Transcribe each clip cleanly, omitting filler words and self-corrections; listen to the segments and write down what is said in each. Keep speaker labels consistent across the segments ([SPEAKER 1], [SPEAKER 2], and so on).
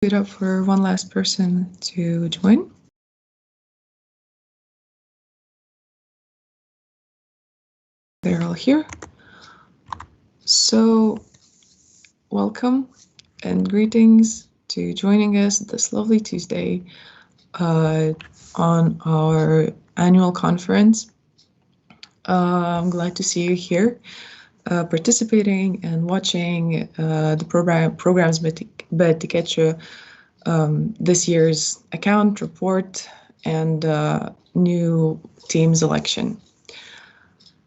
[SPEAKER 1] Wait up for one last person to join. They're all here. So welcome and greetings to joining us this lovely Tuesday on our annual conference. I'm glad to see you here participating and watching the programs etikečių this year's account report and new team's election.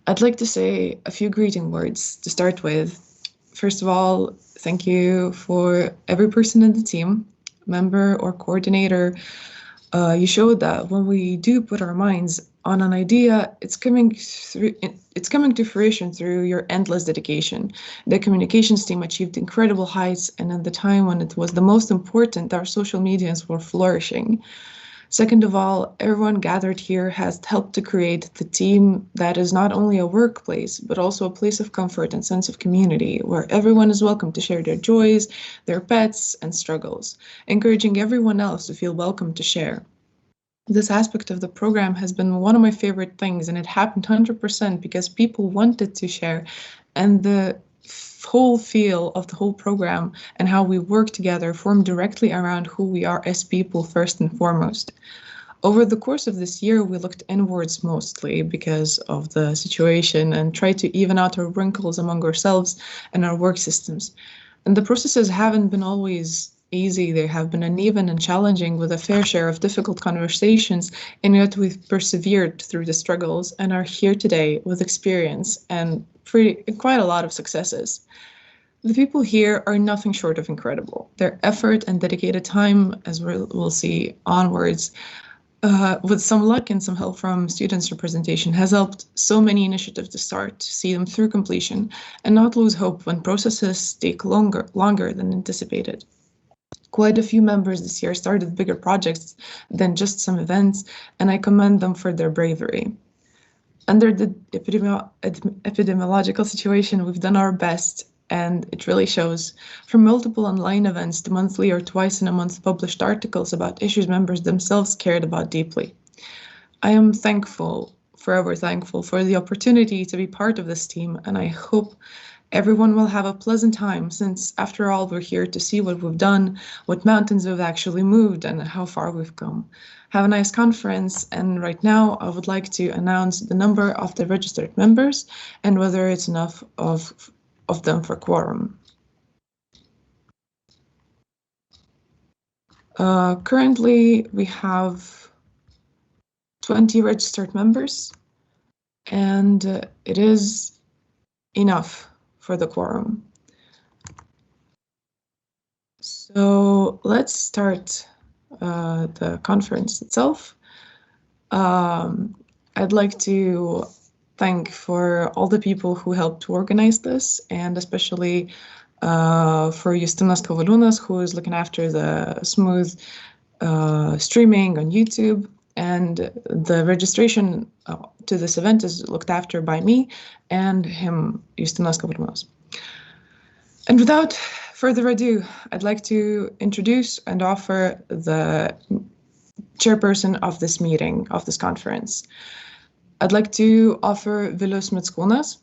[SPEAKER 1] I'd like to say a few greeting words to start with. First of all, thank you for every person in the team, member or coordinator. You showed that when we do put our minds on an idea, it's coming to fruition through your endless dedication. The communications team achieved incredible heights, and at the time when it was the most important, our social medias were flourishing. Second of all, everyone gathered here has helped to create the team that is not only a workplace, but also a place of comfort and sense of community, where everyone is welcome to share their joys, their pets, and struggles, encouraging everyone else to feel welcome to share. This aspect of the program has been one of my favorite things, and it happened 100% because people wanted to share, and the whole feel of the whole program and how we work together formed directly around who we are as people first and foremost. Over the course of this year, we looked inwards mostly because of the situation and tried to even out our wrinkles among ourselves and our work systems. And the processes haven't been always easy. They have been uneven and challenging, with a fair share of difficult conversations, and yet we've persevered through the struggles and are here today with experience and quite a lot of successes. The people here are nothing short of incredible. Their effort and dedicated time, as we'll see onwards, with some luck and some help from students' representation, has helped so many initiatives to start, see them through completion, and not lose hope when processes take longer than anticipated. Quite a few members this year started bigger projects than just some events, and I commend them for their bravery. Under the epidemiological situation, we've done our best, and it really shows. From multiple online events to monthly or twice in a month published articles about issues members themselves cared about deeply. I am forever thankful for the opportunity to be part of this team, and I hope everyone will have a pleasant time, since after all, we're here to see what we've done, what mountains we've actually moved, and how far we've come. Have a nice conference, and right now I would like to announce the number of the registered members and whether it's enough of them for quorum. Currently, we have 20 registered members, and it is enough for the quorum. So let's start the conference itself. I'd like to thank for all the people who helped to organize this, and especially for Justinas Kavaliūnas, who is looking after the smooth streaming on YouTube, and the registration to this event is looked after by me and him, Justinas Kavaliūnas. And without further ado, I'd like to introduce and offer the chairperson of this meeting, of this conference. I'd like to offer Vilius Mickūnas,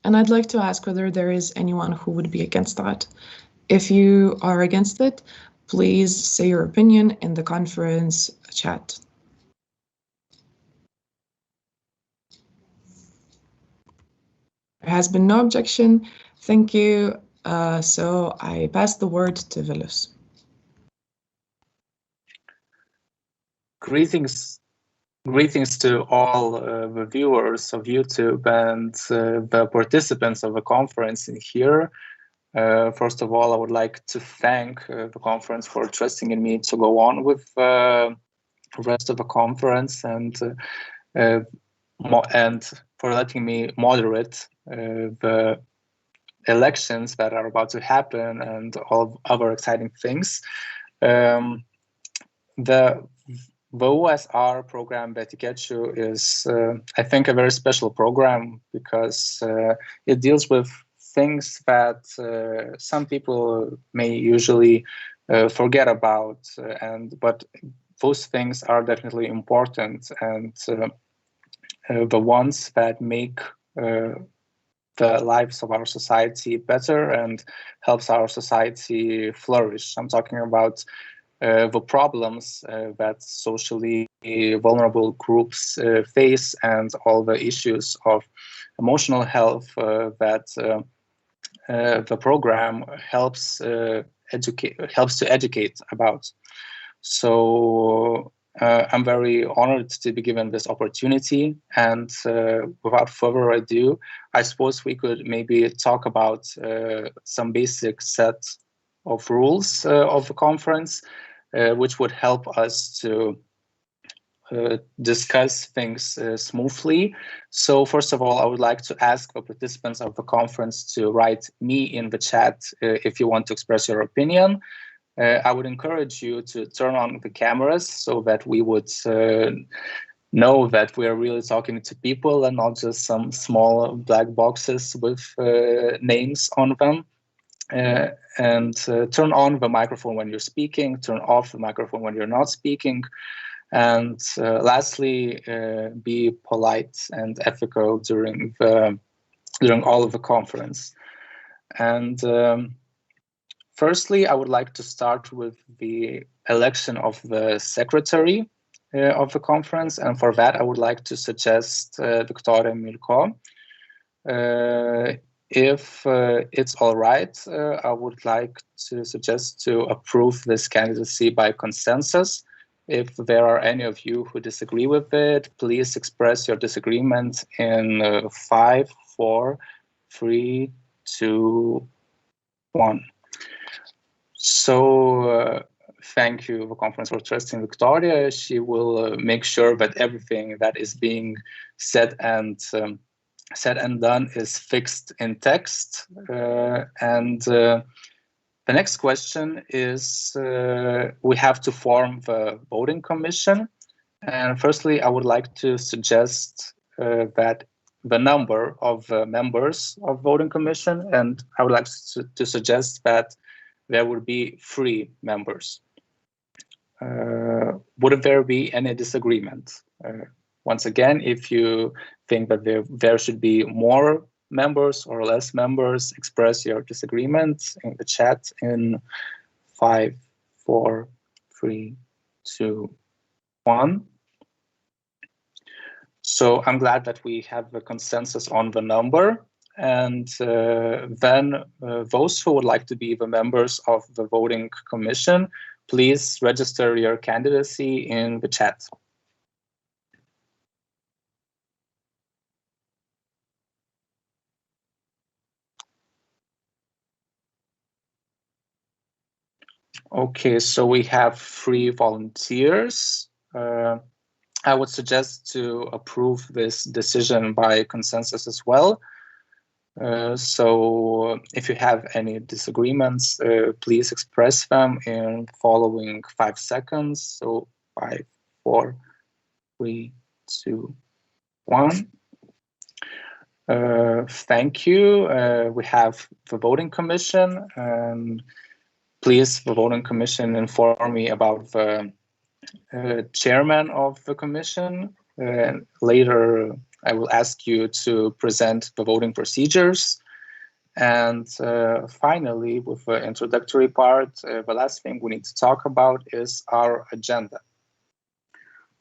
[SPEAKER 1] and I'd like to ask whether there is anyone who would be against that. If you are against it, please say your opinion in the conference chat. There has been no objection. Thank you. So I pass the word to Vilius.
[SPEAKER 2] Greetings to all the viewers of YouTube and the participants of the conference in here. First of all, I would like to thank the conference for trusting in me to go on with the rest of the conference, and for letting me moderate the elections that are about to happen and all other exciting things. The OSR program etikečių is, I think, a very special program because it deals with things that some people may usually forget about, but those things are definitely important, and the ones that make the lives of our society better and helps our society flourish. I'm talking about the problems that socially vulnerable groups face, and all the issues of emotional health that the program helps to educate about. So I'm very honored to be given this opportunity, and without further ado, I suppose we could maybe talk about some basic set of rules of the conference, which would help us to discuss things smoothly. So first of all, I would like to ask the participants of the conference to write me in the chat if you want to express your opinion. I would encourage you to turn on the cameras so that we would know that we are really talking to people and not just some small black boxes with names on them. And turn on the microphone when you're speaking, turn off the microphone when you're not speaking. And lastly, be polite and ethical during all of the conference. And firstly, I would like to start with the election of the secretary of the conference, and for that, I would like to suggest Victoria Milko. If it's all right, I would like to suggest to approve this candidacy by consensus. If there are any of you who disagree with it, please express your disagreement in 5, 4, 3, 2, 1. So thank you, the conference, for trusting Victoria. She will make sure that everything that is being said and done is fixed in text. The next question is, we have to form the voting commission. And firstly, I would like to suggest that the number of members of voting commission, and I would like to suggest that there would be 3 members. Would there be any disagreement? Once again, if you think that there should be more members or less members, express your disagreement in the chat in 5, 4, 3, 2, 1. So I'm glad that we have a consensus on the number. And then those who would like to be the members of the voting commission, please register your candidacy in the chat. Okay, so we have 3 volunteers. I would suggest to approve this decision by consensus as well. So if you have any disagreements, please express them in following 5 seconds. So 5, 4, 3, 2, 1. Thank you. We have the voting commission, and please, the voting commission, inform me about the chairman of the commission. Later, I will ask you to present the voting procedures. And finally, with the introductory part, the last thing we need to talk about is our agenda.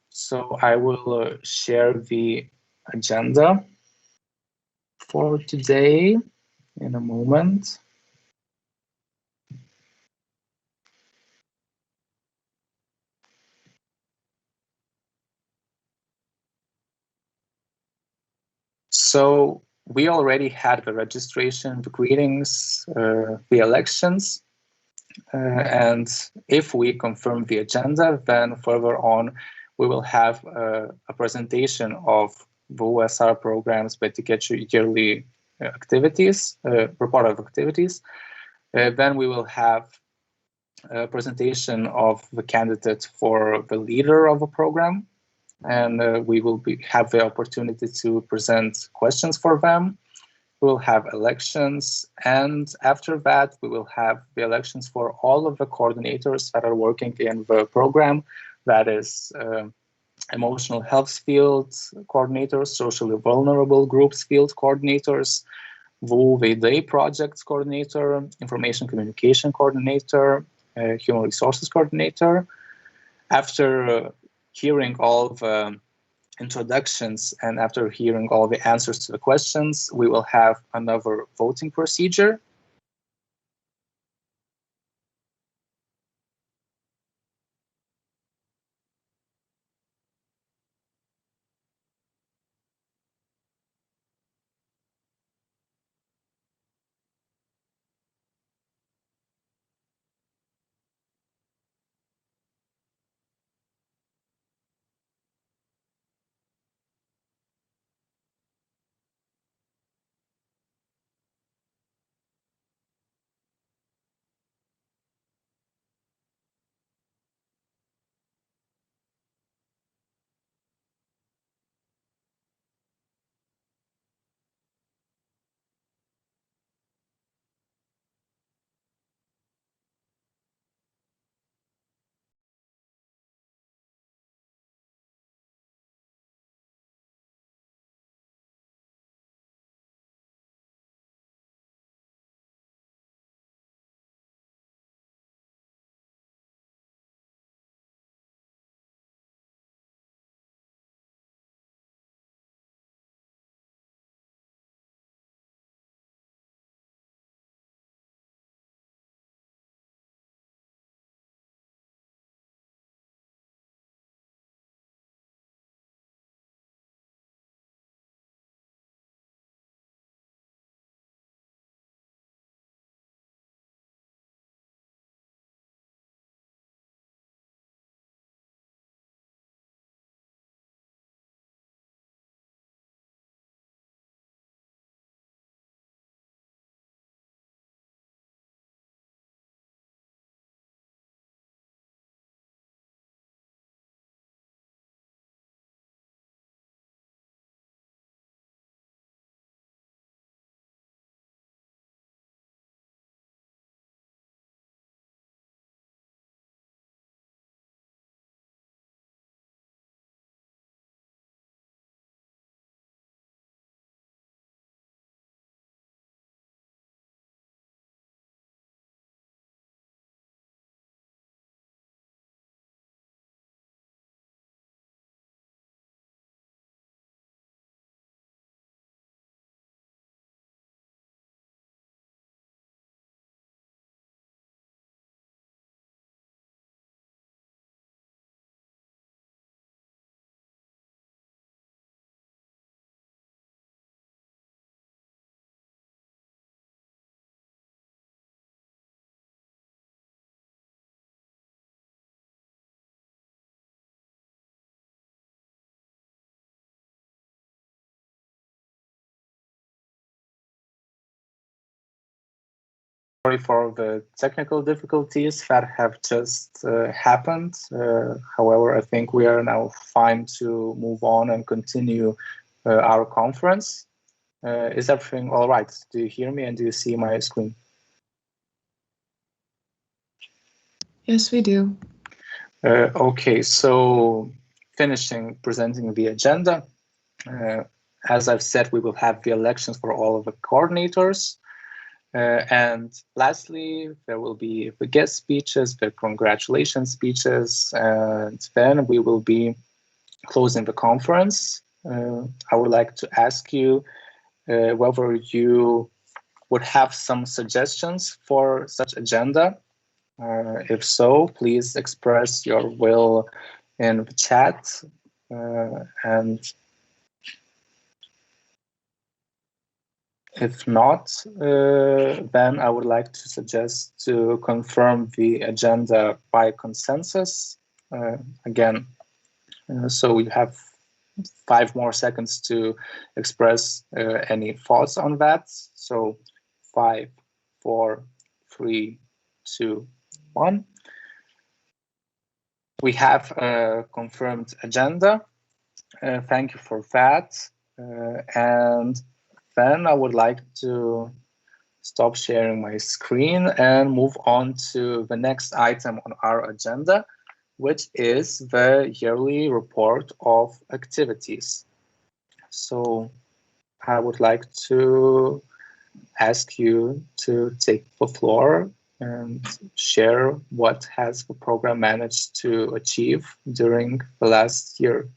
[SPEAKER 2] So I will share the agenda for today in a moment. So we already had the registration, the greetings, the elections. And if we confirm the agenda, then further on, we will have a presentation of the OSR programs by etikečių yearly activities, report of activities. Then we will have a presentation of the candidate for the leader of a program. And we will have the opportunity to present questions for them. We will have elections, and after that, we will have the elections for all of the coordinators that are working in the program. That is emotional health field coordinators, socially vulnerable groups field coordinators, veidai projects coordinator, information communication coordinator, human resources coordinator. After hearing all the introductions and after hearing all the answers to the questions, we will have another voting procedure. Sorry for the technical difficulties that have just happened. However, I think we are now fine to move on and continue our conference. Is everything all right? Do you hear me and do you see my screen?
[SPEAKER 1] Yes, we do.
[SPEAKER 2] Okay, so finishing presenting the agenda. As I've said, we will have the elections for all of the coordinators. And lastly, there will be the guest speeches, the congratulations speeches, and then we will be closing the conference. I would like to ask you whether you would have some suggestions for such agenda. If so, please express your will in the chat. And if not, then I would like to suggest to confirm the agenda by consensus. Again, so you have 5 more seconds to express any thoughts on that. So 5, 4, 3, 2, 1. We have a confirmed agenda. Thank you for that. And then I would like to stop sharing my screen and move on to the next item on our agenda, which is the yearly report of activities. So I would like to ask you to take the floor and share what has the program managed to achieve during the last year.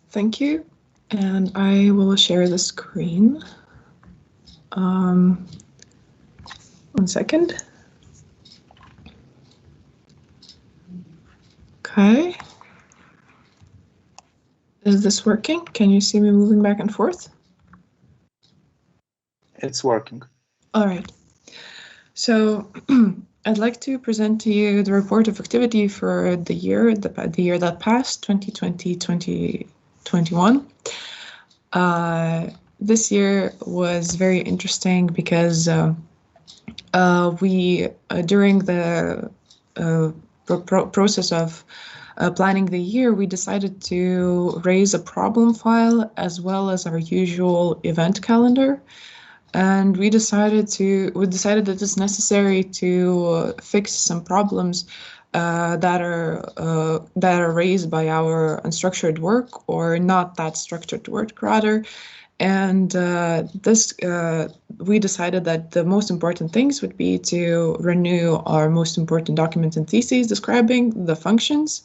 [SPEAKER 1] Thank you. And I will share the screen. 1 second. Okay. Is this working? Can you see me moving back and forth?
[SPEAKER 2] It's working.
[SPEAKER 1] All right. So I'd like to present to you the report of activity for the year that passed, 2020-2021. This year was very interesting because we, during the process of planning the year, we decided to raise a problem file as well as our usual event calendar. And we decided that it's necessary to fix some problems that are raised by our unstructured work, or not that structured work rather. And we decided that the most important things would be to renew our most important documents and theses describing the functions,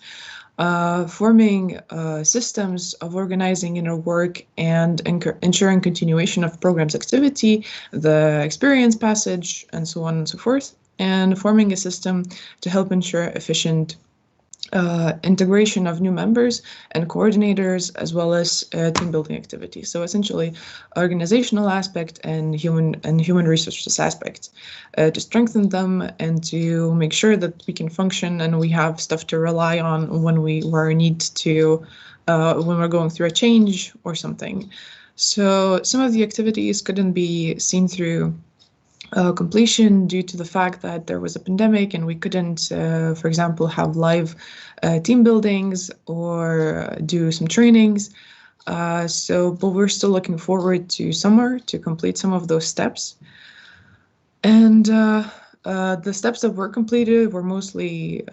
[SPEAKER 1] forming systems of organizing inner work and ensuring continuation of program's activity, the experience passage, and so on and so forth, and forming a system to help ensure efficient integration of new members and coordinators, as well as team building activities. So essentially, organizational aspect and human resources aspect to strengthen them and to make sure that we can function and we have stuff to rely on when we're going through a change or something. So some of the activities couldn't be seen through completion due to the fact that there was a pandemic and we couldn't, for example, have live team buildings or do some trainings. But we're still looking forward to summer to complete some of those steps. And the steps that were completed were mostly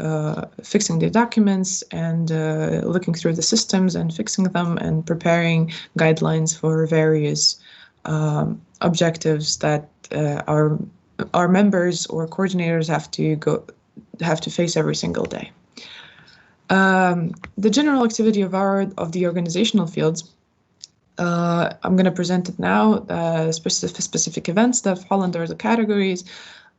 [SPEAKER 1] fixing the documents and looking through the systems and fixing them and preparing guidelines for various objectives that our members or coordinators have to face every single day. The general activity of the organizational fields, I'm going to present it now. Specific events that fall under the categories.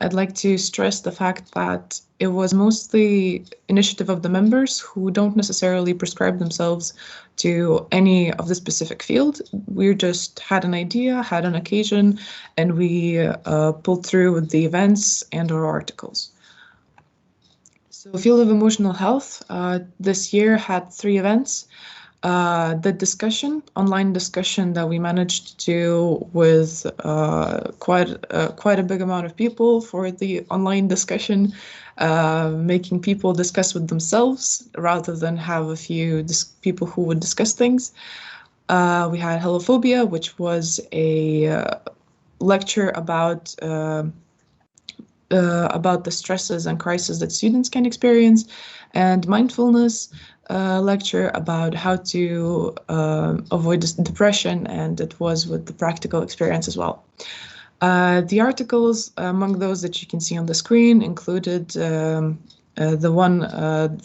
[SPEAKER 1] I'd like to stress the fact that it was mostly initiative of the members who don't necessarily prescribe themselves to any of the specific field. We just had an idea, had an occasion, and we pulled through with the events and our articles. So field of emotional health, this year had 3 events. The discussion, online discussion that we managed to do with quite a big amount of people for the online discussion, making people discuss with themselves rather than have a few people who would discuss things. We had Hellophobia, which was a lecture about the stresses and crises that students can experience, and mindfulness lecture about how to avoid depression, and it was with the practical experience as well. The articles, among those that you can see on the screen, included the one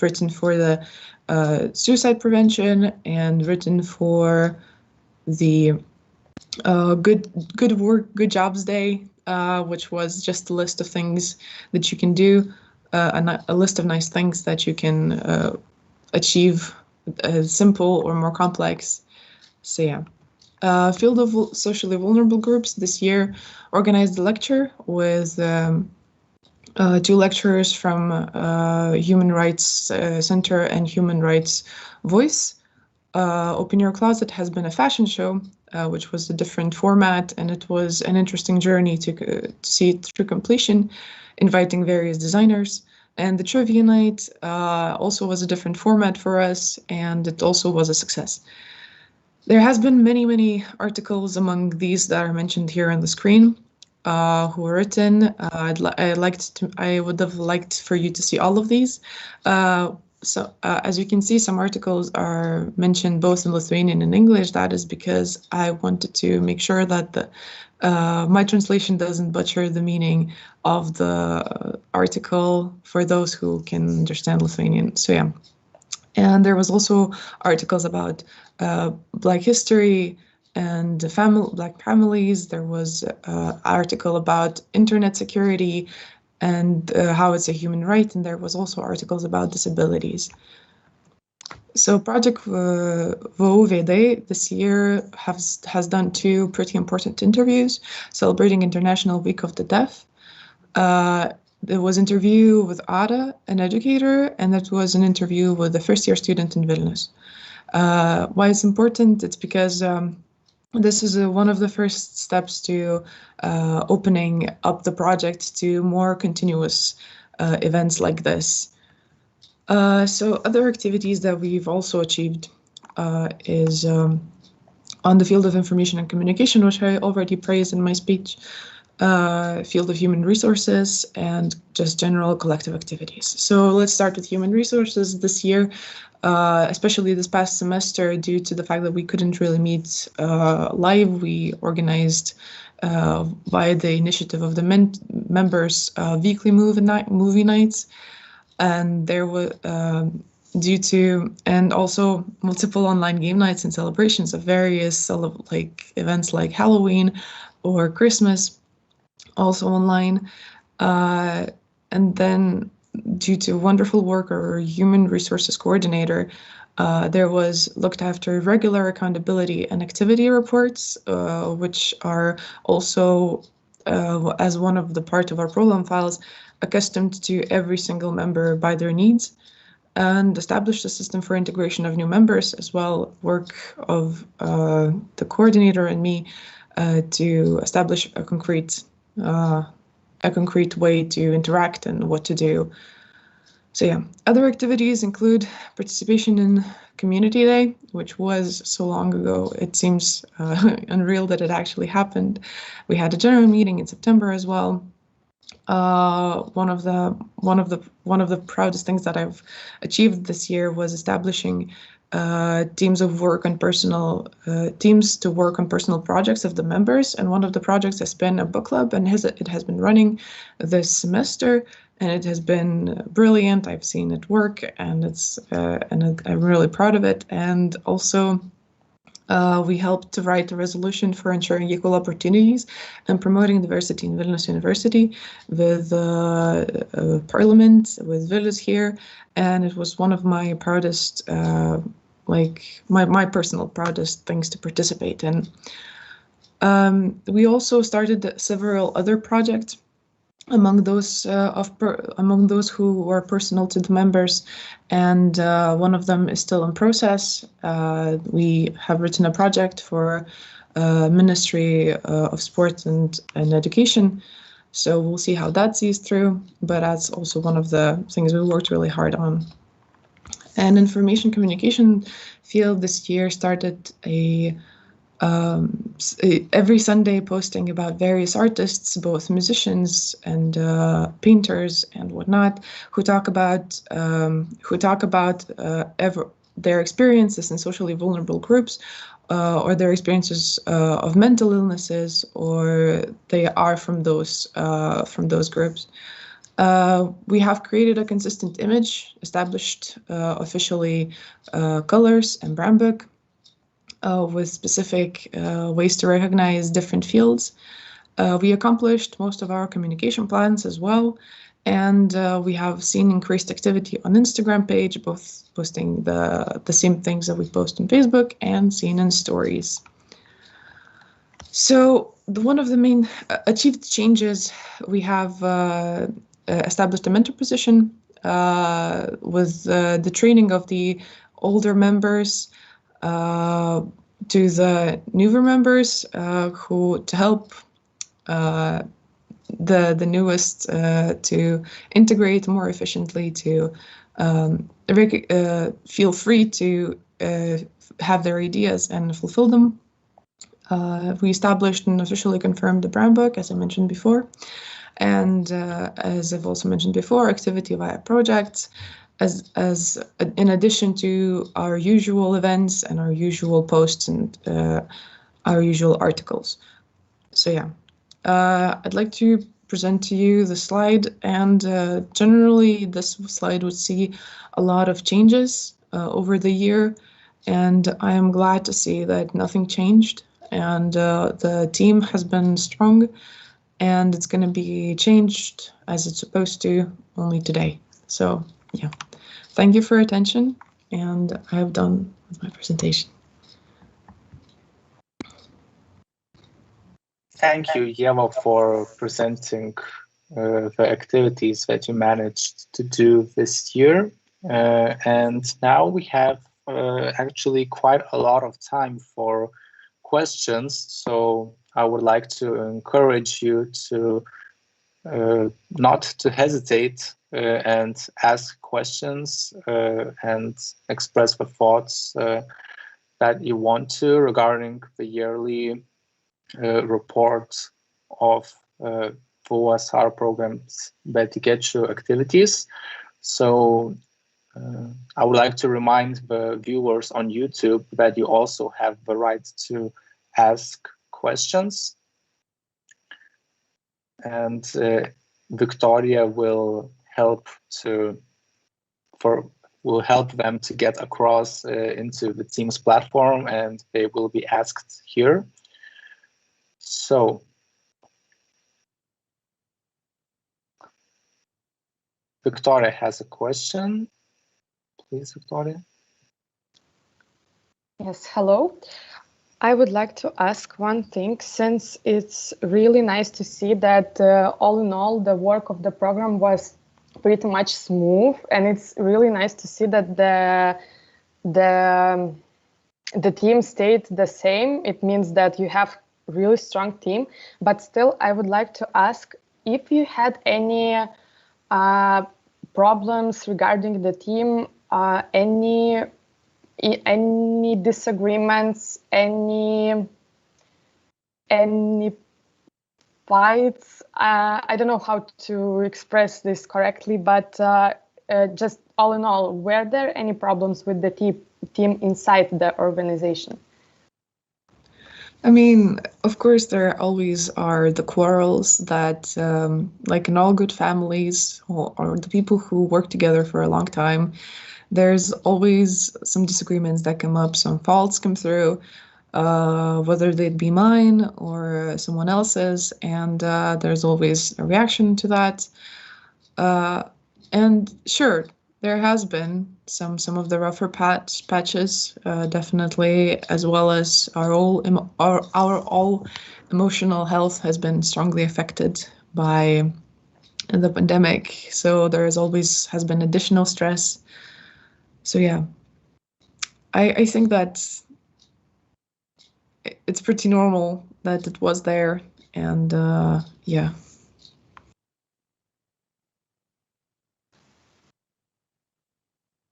[SPEAKER 1] written for the suicide prevention and written for the Good Work, Good Jobs Day, which was just a list of things that you can do, a list of nice things that you can achieve, simple or more complex. So yeah. Field of socially vulnerable groups this year organized a lecture with 2 lecturers from Human Rights Center and Human Rights Voice. Open Your Closet has been a fashion show, which was a different format, and it was an interesting journey to see it through completion, inviting various designers. And the trivia night also was a different format for us, and it also was a success. There has been many articles among these that are mentioned here on the screen who were written. I would have liked for you to see all of these. As you can see, some articles are mentioned both in Lithuanian and English. That is because I wanted to make sure that my translation doesn't butcher the meaning of the article for those who can understand Lithuanian. So yeah. And there was also articles about Black history and Black families. There was an article about internet security and how it's a human right. And there was also articles about disabilities. So Project veidai this year has done 2 pretty important interviews celebrating International Week of the Deaf. There was an interview with Ada, an educator, and that was an interview with a first-year student in Vilnius. Why it's important? It's because this is one of the first steps to opening up the project to more continuous events like this. So other activities that we've also achieved is on the field of information and communication, which I already praised in my speech, field of human resources, and just general collective activities. So let's start with human resources. This year, especially this past semester, due to the fact that we couldn't really meet live, we organized via the initiative of the members weekly movie nights, and there was and also multiple online game nights and celebrations of various events like Halloween or Christmas, also online. And then due to wonderful work of our human resources coordinator, there was looked after regular accountability and activity reports, which are also, as one of the part of our program files, accustomed to every single member by their needs, and established a system for integration of new members as well, work of the coordinator and me to establish a concrete way to interact and what to do. So yeah, other activities include participation in Community Day, which was so long ago, it seems unreal that it actually happened. We had a general meeting in September as well. One of the proudest things that I've achieved this year was establishing teams to work on personal projects of the members, and one of the projects has been a book club, and it has been running this semester, and it has been brilliant. I've seen it work, and I'm really proud of it. And also, we helped to write a resolution for ensuring equal opportunities and promoting diversity in Vilnius University with Parliament, with Vilnius here, and it was one of my proudest, my personal proudest things to participate in. We also started several other projects among those who were personal to the members, and one of them is still in process. We have written a project for Ministry of Sport and Education, so we'll see how that sees through, but that's also one of the things we worked really hard on. And information communication field this year started every Sunday posting about various artists, both musicians and painters and whatnot, who talk about their experiences in socially vulnerable groups, or their experiences of mental illnesses, or they are from those groups. We have created a consistent image, established officially colors and brand book, with specific ways to recognize different fields. We accomplished most of our communication plans as well, and we have seen increased activity on Instagram page, both posting the same things that we post on Facebook and seen in stories. So one of the main achieved changes, we have established a mentor position with the training of the older members to the newer members to help the newest to integrate more efficiently, to feel free to have their ideas and fulfill them. We established and officially confirmed the brand book, as I mentioned before. And as I've also mentioned before, activity via projects, as in addition to our usual events and our usual posts and our usual articles. So yeah, I'd like to present to you the slide, and generally this slide would see a lot of changes over the year, and I am glad to see that nothing changed, and the team has been strong, and it's going to be changed as it's supposed to only today. So yeah, thank you for your attention, and I have done with my presentation.
[SPEAKER 2] Thank you, Eva, for presenting the activities that you managed to do this year. And now we have actually quite a lot of time for questions. So I would like to encourage you to not to hesitate and ask questions and express the thoughts that you want to regarding the yearly report of VOSR programs etikečių activities. So I would like to remind the viewers on YouTube that you also have the right to ask questions. And Victoria will help them to get across into the Teams platform, and they will be asked here. So, Victoria has a question. Please, Victoria.
[SPEAKER 3] Yes, hello. I would like to ask one thing, since it's really nice to see that all in all, the work of the program was pretty much smooth, and it's really nice to see that the team stayed the same. It means that you have really strong team, but still I would like to ask if you had any problems regarding the team, any disagreements, any fights. I don't know how to express this correctly, but just all in all, were there any problems with the team inside the organization?
[SPEAKER 1] I mean, of course, there always are the quarrels that, like in all good families or the people who work together for a long time, there's always some disagreements that come up, some faults come through, whether they'd be mine or someone else's, and there's always a reaction to that. And sure, there has been some of the rougher patches, definitely, as well as our all emotional health has been strongly affected by the pandemic. So there has been additional stress. So yeah, I think that it's pretty normal that it was there, and yeah.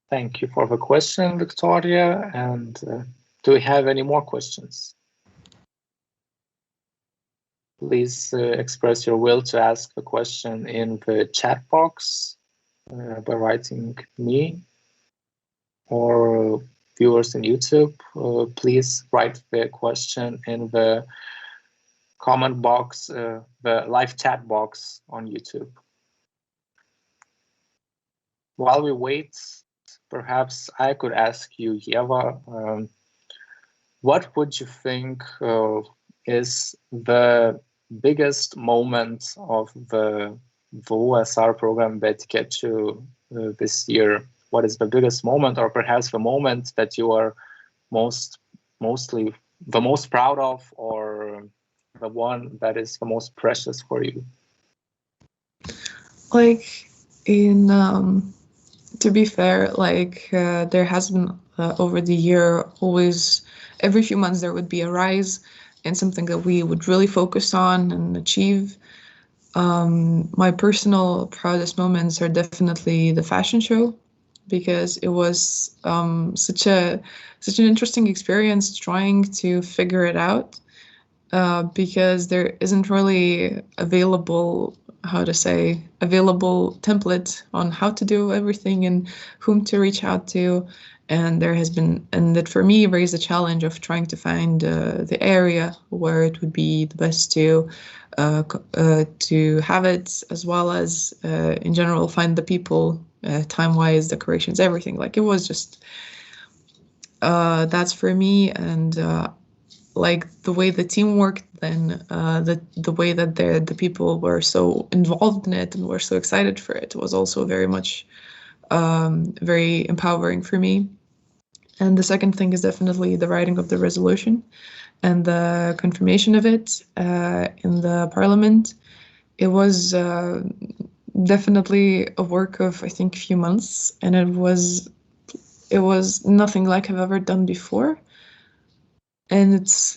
[SPEAKER 2] Thank you for the question, Victoria. And do we have any more questions? Please express your will to ask the question in the chat box by writing me, or viewers in YouTube, please write the question in the comment box, the live chat box on YouTube. While we wait, perhaps I could ask you, Eva, what would you think is the biggest moment of the VOSR program etikečių this year? What is the biggest moment, or perhaps the moment that you are mostly the most proud of, or the one that is the most precious for you?
[SPEAKER 1] Like to be fair, like there has been over the year, always every few months there would be a rise in something that we would really focus on and achieve. My personal proudest moments are definitely the fashion show. because it was such an interesting experience trying to figure it out, because there isn't really available template on how to do everything and whom to reach out to. And that for me raised the challenge of trying to find the area where it would be the best to have it, as well as in general find the people, time-wise, decorations, everything. Like, it was just that's for me. And like the way the team worked, then the way that the people were so involved in it and were so excited for it was also very much very empowering for me. And the second thing is definitely the writing of the resolution and the confirmation of it in the parliament. It was definitely a work of, I think, a few months, and it was nothing like I've ever done before. And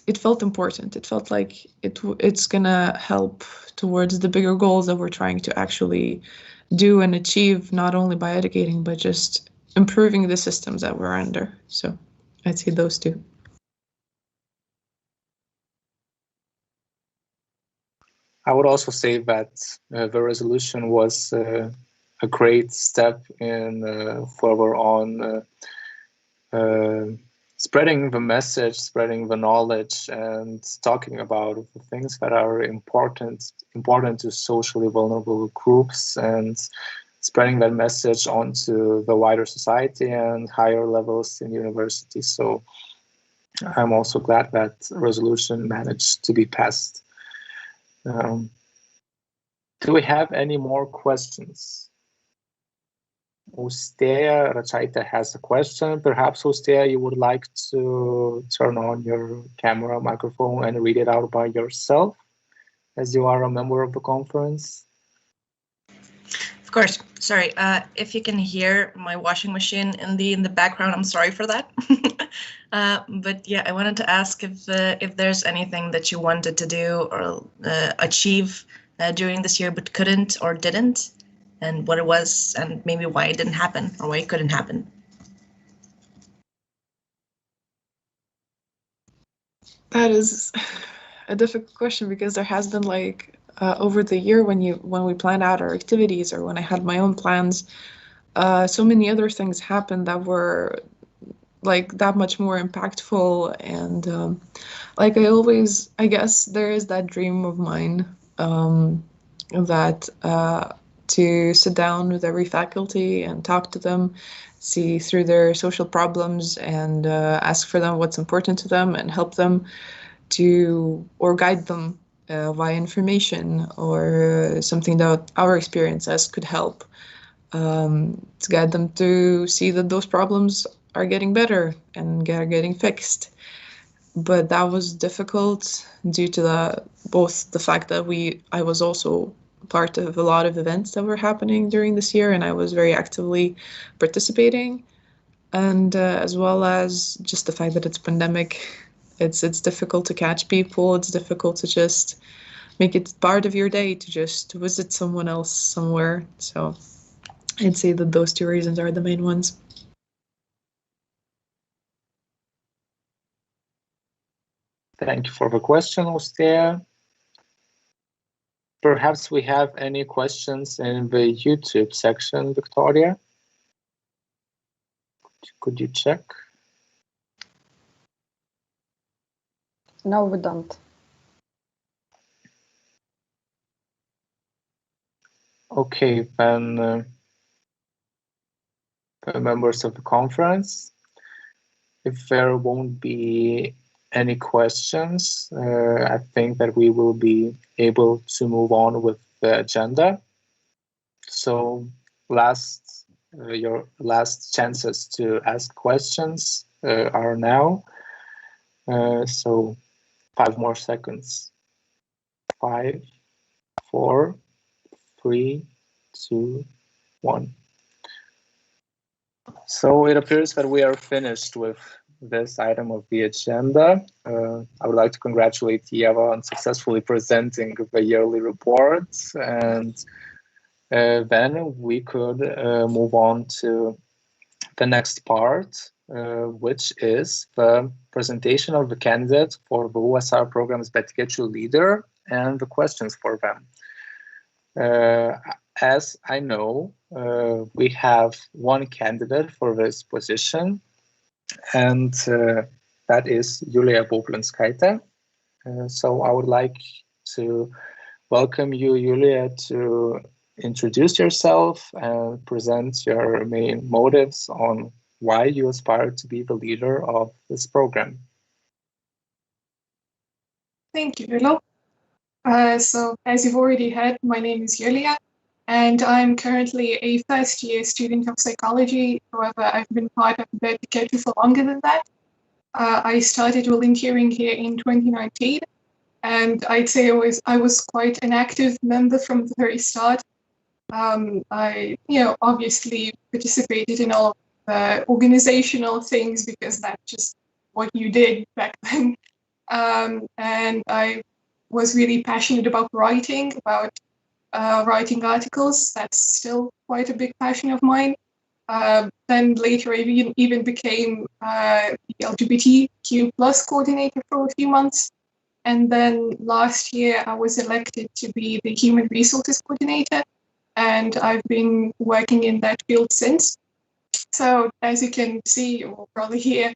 [SPEAKER 1] it felt important. It felt like it's gonna help towards the bigger goals that we're trying to actually do and achieve, not only by educating, but just improving the systems that we're under. So I'd say those two.
[SPEAKER 2] I would also say that the resolution was a great step in further on spreading the message, spreading the knowledge, and talking about the things that are important to socially vulnerable groups, and spreading that message onto the wider society and higher levels in universities. So I'm also glad that resolution managed to be passed. Do we have any more questions? Ustea Rachaita has a question. Perhaps, Ustea, you would like to turn on your camera, microphone, and read it out by yourself, as you are a member of the conference.
[SPEAKER 4] Of course. Sorry. If you can hear my washing machine in the background, I'm sorry for that. But yeah, I wanted to ask if there's anything that you wanted to do or achieve during this year but couldn't or didn't, and what it was, and maybe why it didn't happen or why it couldn't happen.
[SPEAKER 1] That is a difficult question, because there has been, like, over the year when we planned out our activities, or when I had my own plans, so many other things happened that were like that much more impactful. And like I guess there is that dream of mine that to sit down with every faculty and talk to them, see through their social problems, and ask for them what's important to them, and help them or guide them via information or something that our experiences could help, to guide them to see that those problems are getting better and are getting fixed. But that was difficult due to both the fact that I was also part of a lot of events that were happening during this year, and I was very actively participating, and as well as just the fact that it's pandemic. It's difficult to catch people. It's difficult to just make it part of your day to just visit someone else somewhere. So I'd say that those two reasons are the main ones.
[SPEAKER 2] Thank you for the question, Ustea. Perhaps we have any questions in the YouTube section, Victoria? Could you check?
[SPEAKER 3] No, we don't.
[SPEAKER 2] Okay, then members of the conference, if there won't be any questions, I think that we will be able to move on with the agenda. So your last chances to ask questions are now. So 5 more seconds. 5, 4, 3, 2, 1. So it appears that we are finished with this item of the agenda. I would like to congratulate Ieva on successfully presenting the yearly report, and then we could move on to the next part, which is the presentation of the candidate for the OSR program's etikečių leader and the questions for them. As I know, we have one candidate for this position, and that is Julia Boblinskaitė. So I would like to welcome you, Julia, to introduce yourself and present your main motives on why you aspire to be the leader of this program.
[SPEAKER 5] Thank you, Vilo. So as you've already heard, my name is Julia, and I'm currently a first-year student of psychology. However, I've been part of the etikečių for longer than that. I started volunteering here in 2019, and I'd say I was quite an active member from the very start. I, obviously participated in all of the organizational things because that's just what you did back then. And I was really passionate about writing articles. That's still quite a big passion of mine. Then later I even became the LGBTQ+ coordinator for a few months. And then last year I was elected to be the human resources coordinator, and I've been working in that field since. So as you can see, or probably hear,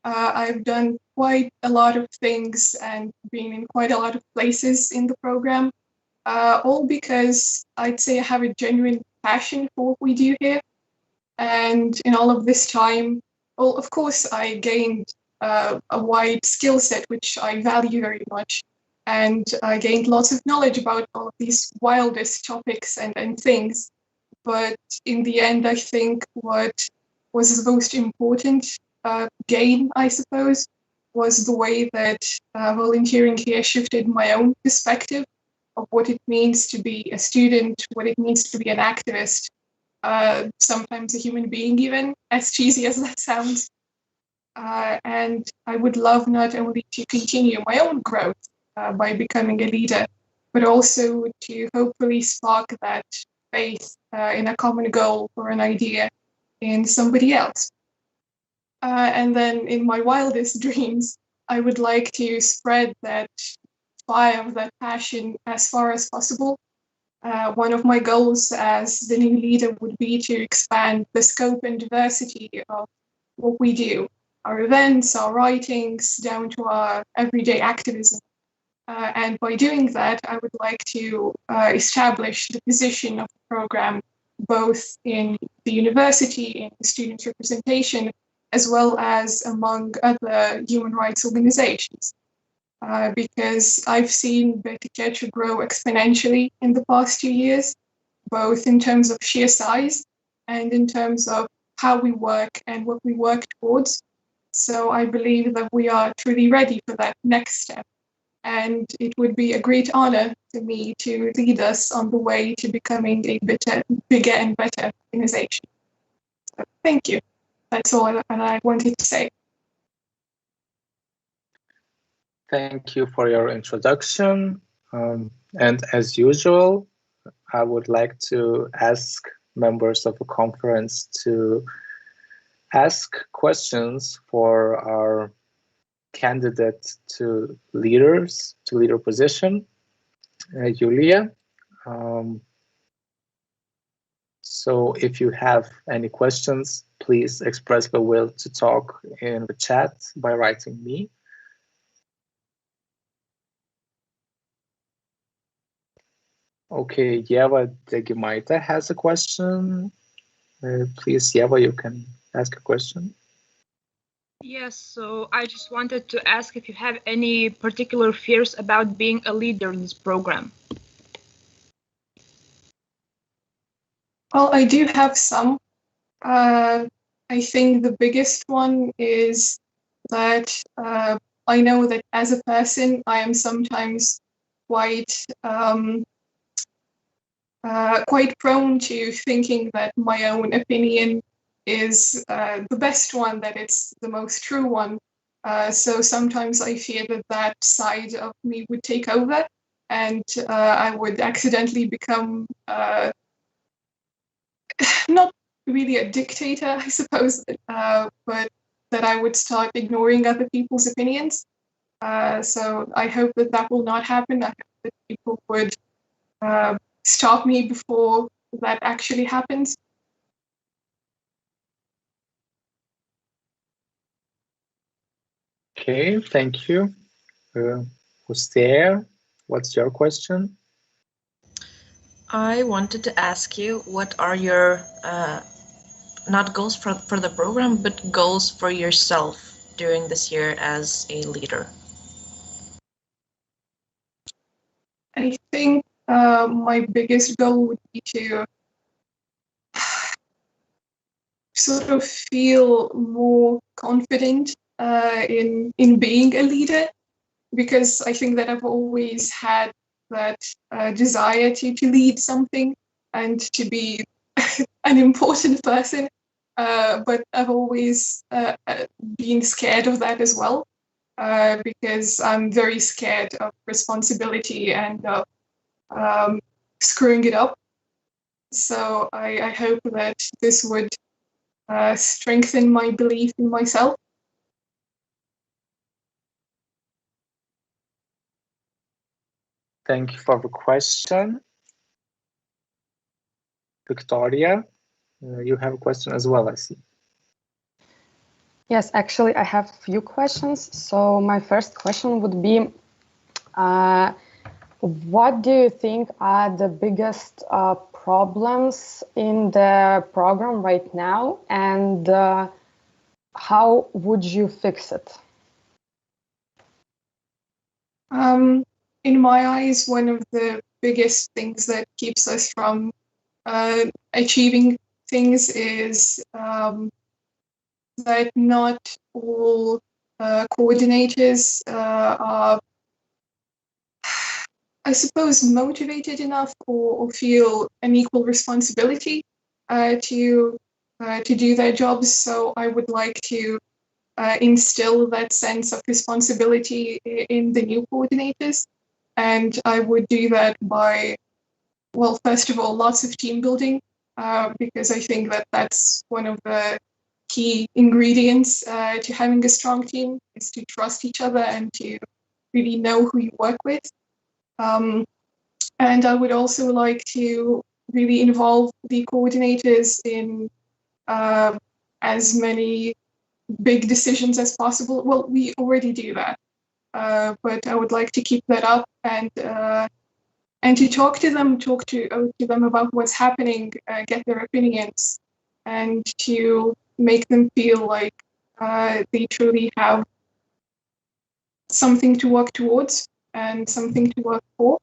[SPEAKER 5] I've done quite a lot of things and been in quite a lot of places in the program, all because I'd say I have a genuine passion for what we do here. And in all of this time, well, of course, I gained a wide skill set, which I value very much. And I gained lots of knowledge about all of these wildest topics and things. But in the end, I think what was the most important gain, I suppose, was the way that volunteering here shifted my own perspective of what it means to be a student, what it means to be an activist, sometimes a human being even, as cheesy as that sounds. And I would love not only to continue my own growth by becoming a leader, but also to hopefully spark that faith in a common goal or an idea in somebody else. And then in my wildest dreams, I would like to spread that fire of that passion as far as possible. One of my goals as the new leader would be to expand the scope and diversity of what we do, our events, our writings, down to our everyday activism. And by doing that, I would like to establish the position of the program, both in the university, in student representation, as well as among other human rights organizations. Because I've seen etikečių grow exponentially in the past 2 years, both in terms of sheer size and in terms of how we work and what we work towards. So I believe that we are truly ready for that next step. And it would be a great honor to me to lead us on the way to becoming a bigger and better organization. So thank you. That's all I wanted to say.
[SPEAKER 2] Thank you for your introduction. And as usual, I would like to ask members of the conference to ask questions for our candidate to leader position, Julia. So if you have any questions, please express the will to talk in the chat by writing me. Okay, Yeva Degimaite has a question. Please, Yeva, you can ask a question.
[SPEAKER 6] Yes, so I just wanted to ask if you have any particular fears about being a leader in this program.
[SPEAKER 5] Well, I do have some. I think the biggest one is that I know that as a person, I am sometimes quite prone to thinking that my own opinion is the best one, that it's the most true one. So sometimes I fear that that side of me would take over and I would accidentally become not really a dictator, I suppose, but that I would start ignoring other people's opinions. So I hope that that will not happen. I hope that people would stop me before that actually happens.
[SPEAKER 2] Okay, thank you. Who's there? What's your question?
[SPEAKER 4] I wanted to ask you, what are your, not goals for the program, but goals for yourself during this year as a leader?
[SPEAKER 5] I think my biggest goal would be to sort of feel more confident in being a leader, because I think that I've always had that desire to lead something and to be an important person, but I've always been scared of that as well, because I'm very scared of responsibility and of screwing it up. So I hope that this would strengthen my belief in myself.
[SPEAKER 2] Thank you for the question. Victoria, you have a question as well, I see.
[SPEAKER 3] Yes, actually, I have a few questions. So my first question would be, what do you think are the biggest problems in the program right now, and how would you fix it?
[SPEAKER 5] In my eyes, one of the biggest things that keeps us from achieving things is that not all coordinators are, I suppose, motivated enough or feel an equal responsibility to do their jobs. So I would like to instill that sense of responsibility in the new coordinators. And I would do that by, well, first of all, lots of team building, because I think that that's one of the key ingredients to having a strong team, is to trust each other and to really know who you work with. And I would also like to really involve the coordinators in as many big decisions as possible. Well, we already do that, but I would like to keep that up and to talk to them about what's happening, get their opinions, and to make them feel like they truly have something to work towards and something to work for.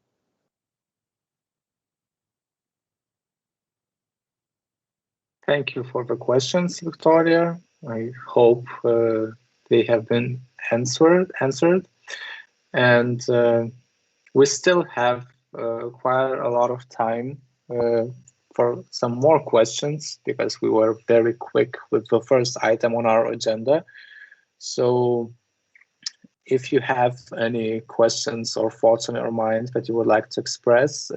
[SPEAKER 2] Thank you for the questions, Victoria. I hope they have been answered. And we still have quite a lot of time for some more questions, because we were very quick with the first item on our agenda. So if you have any questions or thoughts on your mind that you would like to express,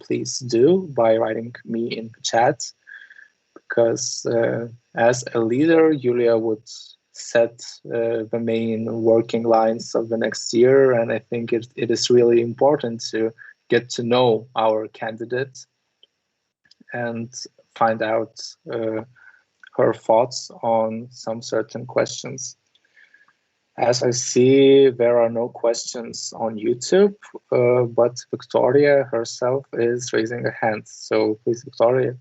[SPEAKER 2] please do by writing me in the chat. Because as a leader, Julia would set the main working lines of the next year, and I think it is really important to get to know our candidate and find out her thoughts on some certain questions. As I see, there are no questions on YouTube, but Victoria herself is raising a hand. So please, Victoria.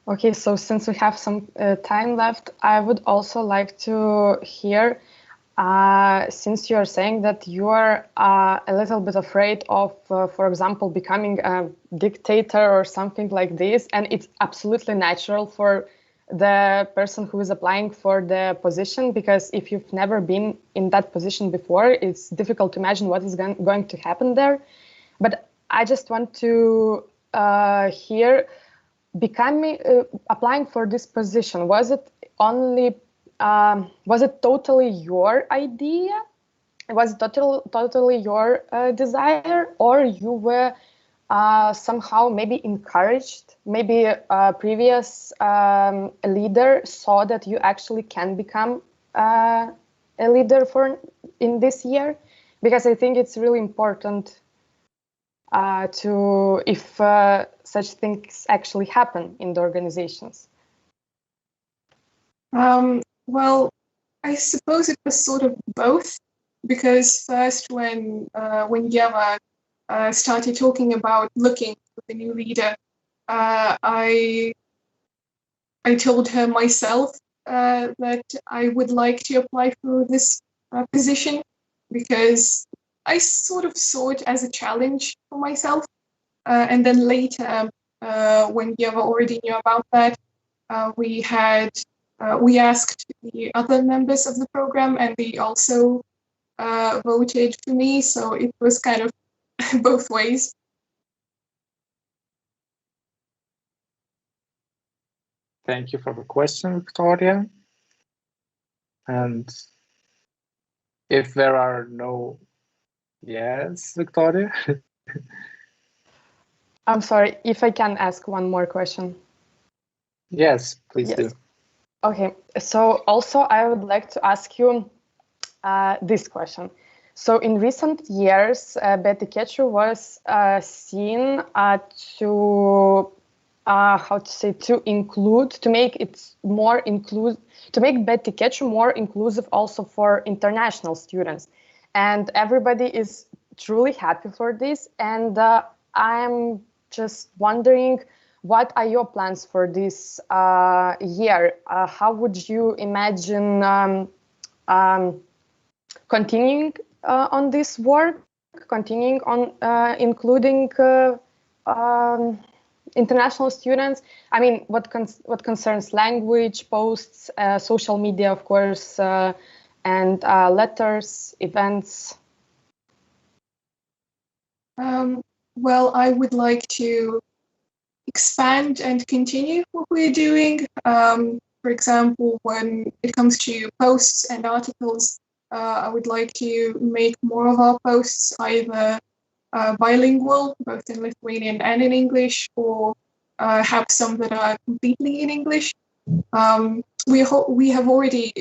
[SPEAKER 3] Okay, so since we have some time left, I would also like to hear, since you're saying that you're a little bit afraid of, for example, becoming a dictator or something like this, and it's absolutely natural for the person who is applying for the position, because if you've never been in that position before, it's difficult to imagine what is going to happen there. But I just want to hear, applying for this position, was it totally your idea? Was it totally your desire, or you were somehow maybe encouraged, maybe a previous leader saw that you actually can become a leader in this year? Because I think it's really important if such things actually happen in the organizations.
[SPEAKER 5] Well, I suppose it was sort of both, because first when Yeva started talking about looking for the new leader, I told her myself that I would like to apply for this position, because I sort of saw it as a challenge for myself. And then later, when Yeva already knew about that, we asked the other members of the program, and they also voted for me. So it was kind of both ways.
[SPEAKER 2] Thank you for the question, Victoria. And if there are no yes, Victoria?
[SPEAKER 3] I'm sorry, if I can ask one more question.
[SPEAKER 2] Yes, please do.
[SPEAKER 3] Okay, so also I would like to ask you this question. So in recent years, etikečių was seen to make it more inclusive, to make etikečių more inclusive also for international students. And everybody is truly happy for this. And I'm just wondering, what are your plans for this year? How would you imagine continuing on this work, continuing on including international students? I mean, what concerns language, posts, social media, of course, and letters, events?
[SPEAKER 5] Well, I would like to expand and continue what we're doing. For example, when it comes to posts and articles, I would like to make more of our posts either bilingual, both in Lithuanian and in English, or have some that are completely in English. We have already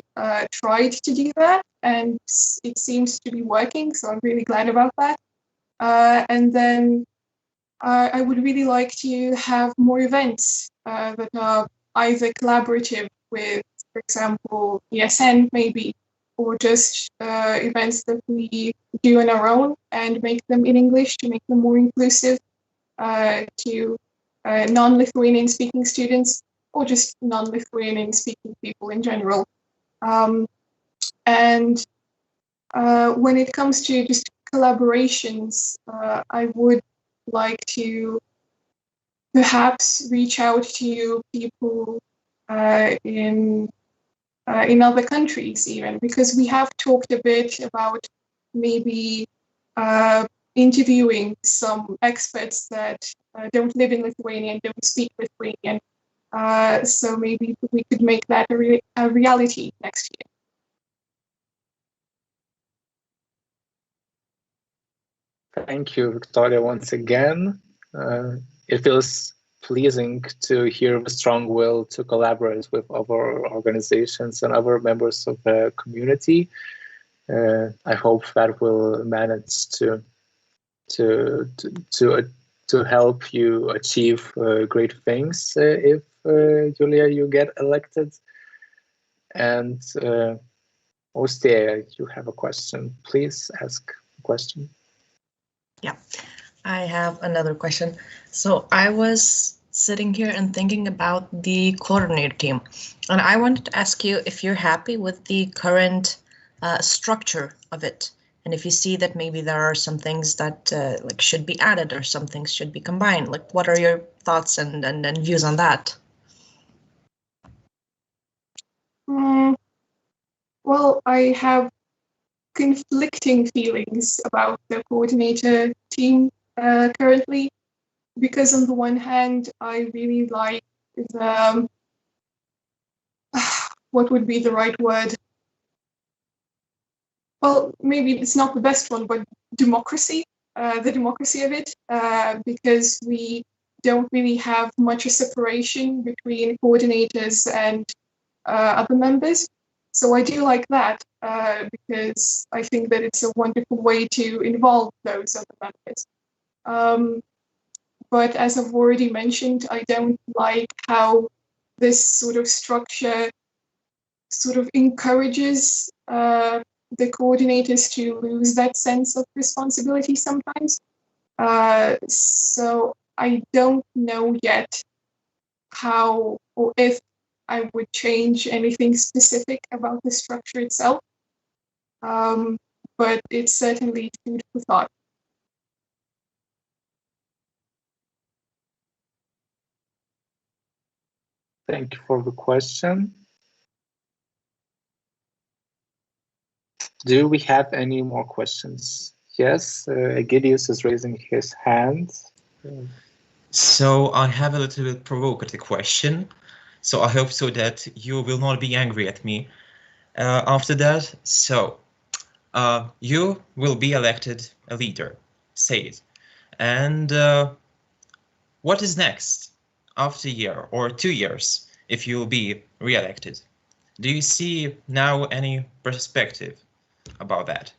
[SPEAKER 5] tried to do that, and it seems to be working, so I'm really glad about that. And then I would really like to have more events that are either collaborative with, for example, ESN maybe, or just events that we do on our own and make them in English to make them more inclusive to non-Lithuanian speaking students, or just non-Lithuanian speaking people in general. And when it comes to just collaborations, I would like to perhaps reach out to people in other countries even, because we have talked a bit about maybe interviewing some experts that don't live in Lithuania and don't speak Lithuanian. So maybe we could make that a reality next year.
[SPEAKER 2] Thank you, Victoria, once again. It feels pleasing to hear the strong will to collaborate with other organizations and other members of the community. I hope that will manage to help you achieve great things if, Julia, you get elected. And Ostea, you have a question. Please ask a question.
[SPEAKER 4] Yeah, I have another question. So I was sitting here and thinking about the coordinator team, and I wanted to ask you if you're happy with the current structure of it, and if you see that maybe there are some things that like should be added or some things should be combined. Like, what are your thoughts and views on that?
[SPEAKER 5] Well, I have conflicting feelings about the coordinator team currently, because on the one hand, I really like the, what would be the right word? Well, maybe it's not the best one, but democracy the democracy of it, because we don't really have much a separation between coordinators and other members. So I do like that, because I think that it's a wonderful way to involve those other members. But as I've already mentioned, I don't like how this sort of structure sort of encourages the coordinators to lose that sense of responsibility sometimes. So I don't know yet how or if I would change anything specific about the structure itself. But it's certainly food for thought.
[SPEAKER 2] Thank you for the question. Do we have any more questions? Yes, Egidius is raising his hand.
[SPEAKER 7] So I have a little bit provocative question. So I hope so that you will not be angry at me after that. So you will be elected a leader, say it. And what is next after a year or 2 years if you will be re-elected? Do you see now any perspective about that?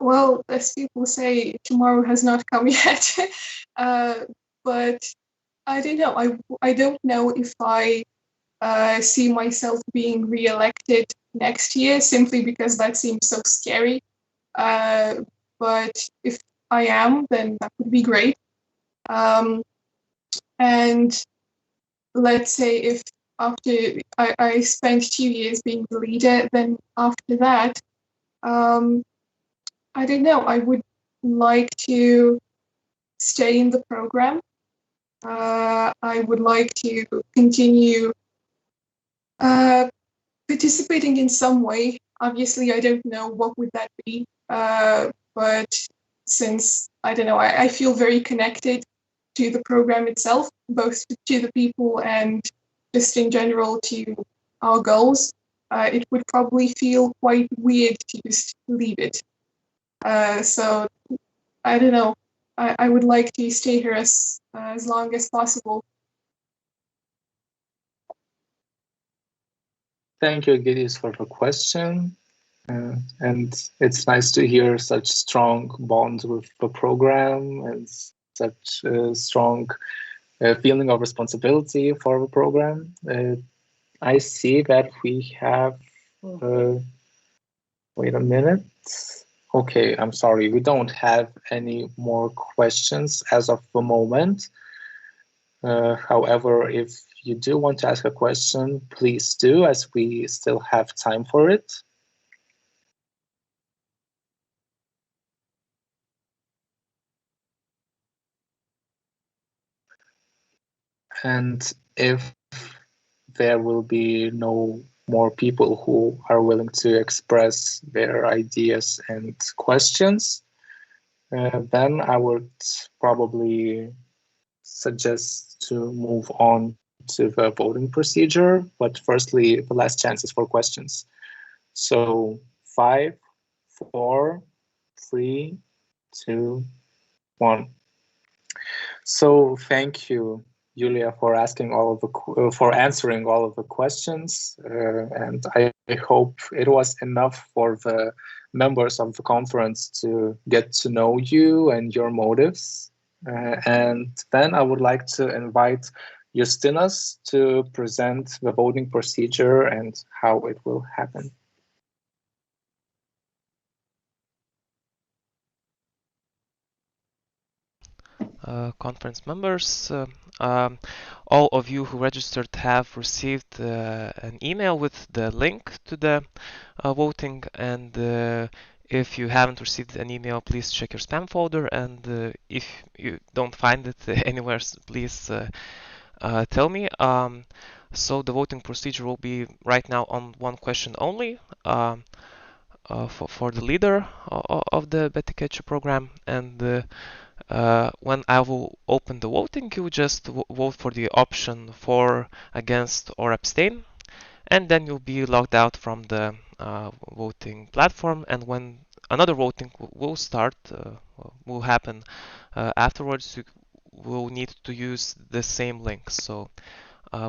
[SPEAKER 5] Well, as people say, tomorrow has not come yet. But I don't know. I don't know if I see myself being re-elected next year, simply because that seems so scary. But if I am, then that would be great. And let's say if after I spent 2 years being the leader, then after that, I don't know, I would like to stay in the program. I would like to continue participating in some way. Obviously, I don't know what would that be, but since, I don't know, I feel very connected to the program itself, both to the people and just in general to our goals, it would probably feel quite weird to just leave it. So I don't know. I would like to stay here as long as possible.
[SPEAKER 2] Thank you, Egidius, for the question. And it's nice to hear such strong bonds with the program and such a strong feeling of responsibility for the program. I see that we have, wait a minute. Okay, I'm sorry, we don't have any more questions as of the moment. However, if you do want to ask a question, please do, as we still have time for it. And if there will be no more people who are willing to express their ideas and questions, then I would probably suggest to move on to the voting procedure. But firstly, the last chances for questions. So 5, 4, 3, 2, 1. So thank you, Julia, for answering all of the questions, and I hope it was enough for the members of the conference to get to know you and your motives. And then I would like to invite Justinas to present the voting procedure and how it will happen.
[SPEAKER 8] Conference members, all of you who registered have received an email with the link to the voting, and if you haven't received an email, please check your spam folder, and if you don't find it anywhere, please tell me. So the voting procedure will be right now on one question only for the leader of the etikečių program, and when I will open the voting, you just vote for the option for, against, or abstain, and then you'll be logged out from the voting platform. And when another voting will start, will happen afterwards. You will need to use the same link. So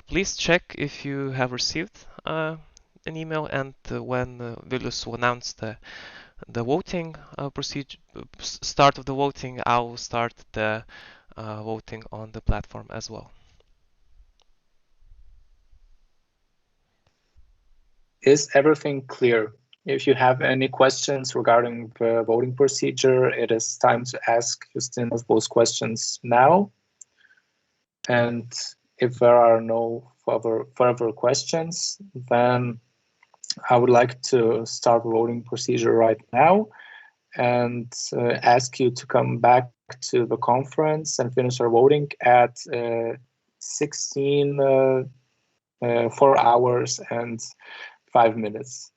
[SPEAKER 8] please check if you have received an email, and when Vilnius will announce the voting procedure, start of the voting, I will start the voting on the platform as well.
[SPEAKER 2] Is everything clear? If you have any questions regarding the voting procedure, it is time to ask Justinas those questions now. And if there are no further questions, then I would like to start the voting procedure right now and ask you to come back to the conference and finish our voting at 4 hours and 5 minutes.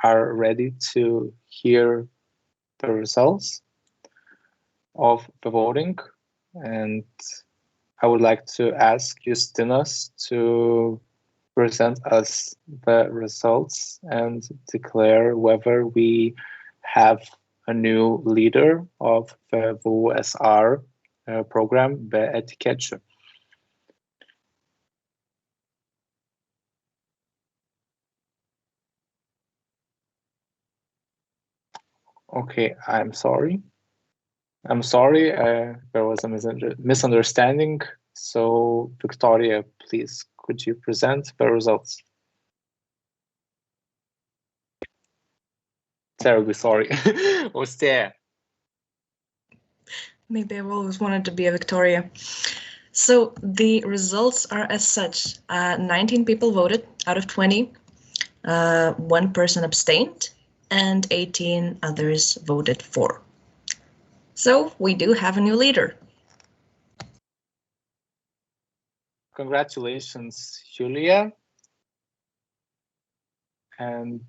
[SPEAKER 2] are ready to hear the results of the voting, and I would like to ask Justinas to present us the results and declare whether we have a new leader of the VUSR program, etikečių. Okay, I'm sorry. There was a misunderstanding. So, Victoria, please, could you present the results? Terribly sorry. Austėja.
[SPEAKER 4] Maybe I've always wanted to be a Victoria. So the results are as such. 19 people voted out of 20. 1 person abstained, and 18 others voted for. So we do have a new leader.
[SPEAKER 2] Congratulations, Julia. And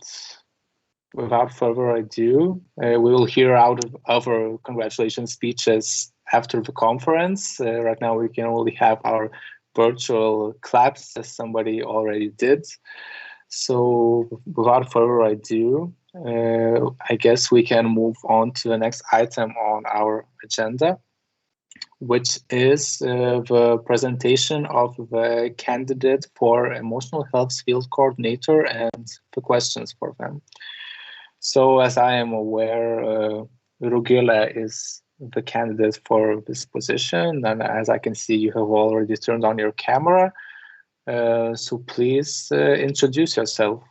[SPEAKER 2] without further ado, we will hear out of our congratulations speeches after the conference. Right now we can only have our virtual claps, as somebody already did. So without further ado, I guess we can move on to the next item on our agenda, which is the presentation of the candidate for emotional health field coordinator and the questions for them. So as I am aware, Rugile is the candidate for this position, and as I can see, you have already turned on your camera. So please introduce yourself.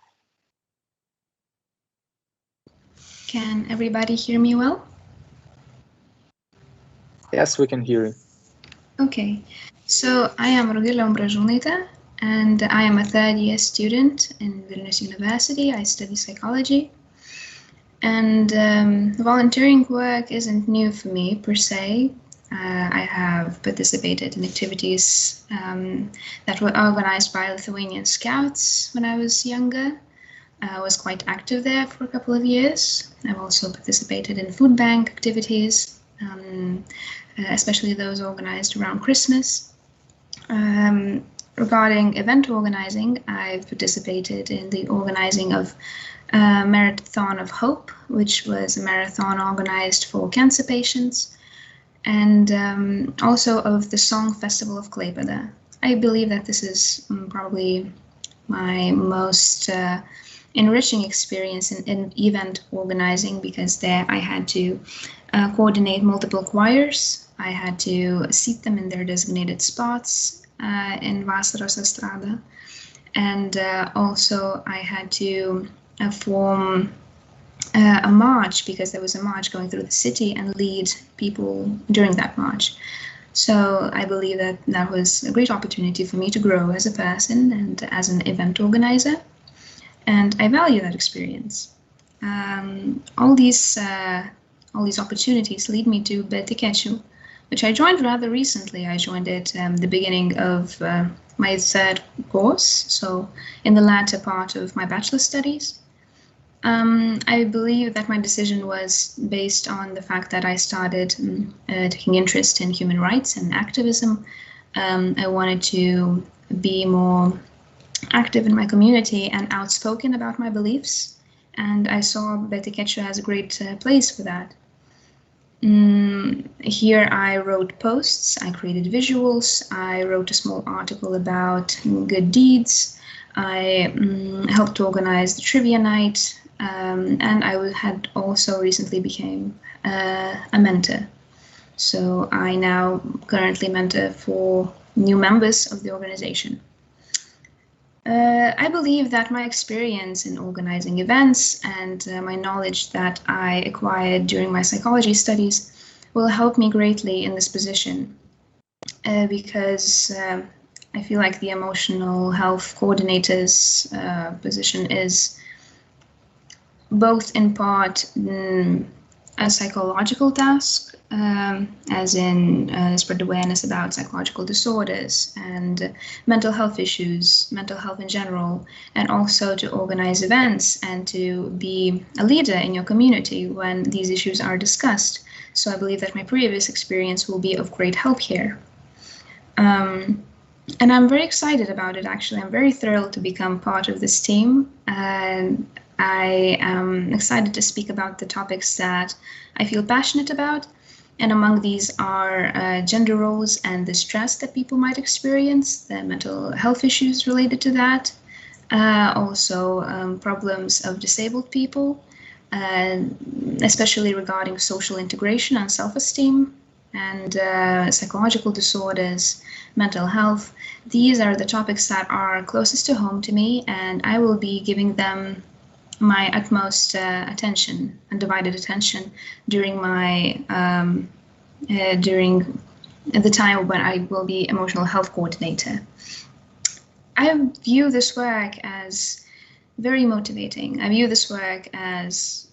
[SPEAKER 9] Can everybody hear me well?
[SPEAKER 2] Yes, we can hear you.
[SPEAKER 9] Okay, so I am Rugile Ombražūnaitė, and I am a third-year student in Vilnius University. I study psychology, and volunteering work isn't new for me per se. I have participated in activities that were organized by Lithuanian Scouts when I was younger. I was quite active there for a couple of years. I've also participated in food bank activities, especially those organized around Christmas. Regarding event organizing, I've participated in the organizing of Marathon of Hope, which was a marathon organized for cancer patients, and also of the Song Festival of Klaipėda. I believe that this is probably my most enriching experience in event organizing, because there I had to coordinate multiple choirs. I had to seat them in their designated spots in Vasaros Estrada, and also I had to form a march, because there was a march going through the city, and lead people during that march. So I believe that that was a great opportunity for me to grow as a person and as an event organizer, and I value that experience. All these opportunities lead me to etikečių, which I joined rather recently. I joined it the beginning of my third course, so in the latter part of my bachelor studies. I believe that my decision was based on the fact that I started taking interest in human rights and activism. I wanted to be more active in my community and outspoken about my beliefs, and I saw etikečių as a great place for that. Here I wrote posts, I created visuals, I wrote a small article about good deeds, I helped organize the trivia night, and I had also recently became a mentor. So I now currently mentor for new members of the organization. I believe that my experience in organizing events and my knowledge that I acquired during my psychology studies will help me greatly in this position, because I feel like the emotional health coordinator's position is both in part a psychological task, as in spread awareness about psychological disorders and mental health issues, mental health in general, and also to organize events and to be a leader in your community when these issues are discussed. So I believe that my previous experience will be of great help here. And I'm very excited about it, actually. I'm very thrilled to become part of this team. And I am excited to speak about the topics that I feel passionate about. And among these are gender roles and the stress that people might experience, the mental health issues related to that, also problems of disabled people, especially regarding social integration and self-esteem, and psychological disorders, mental health. These are the topics that are closest to home to me, and I will be giving them my utmost attention, undivided attention, during my during the time when I will be emotional health coordinator. I view this work as very motivating. I view this work as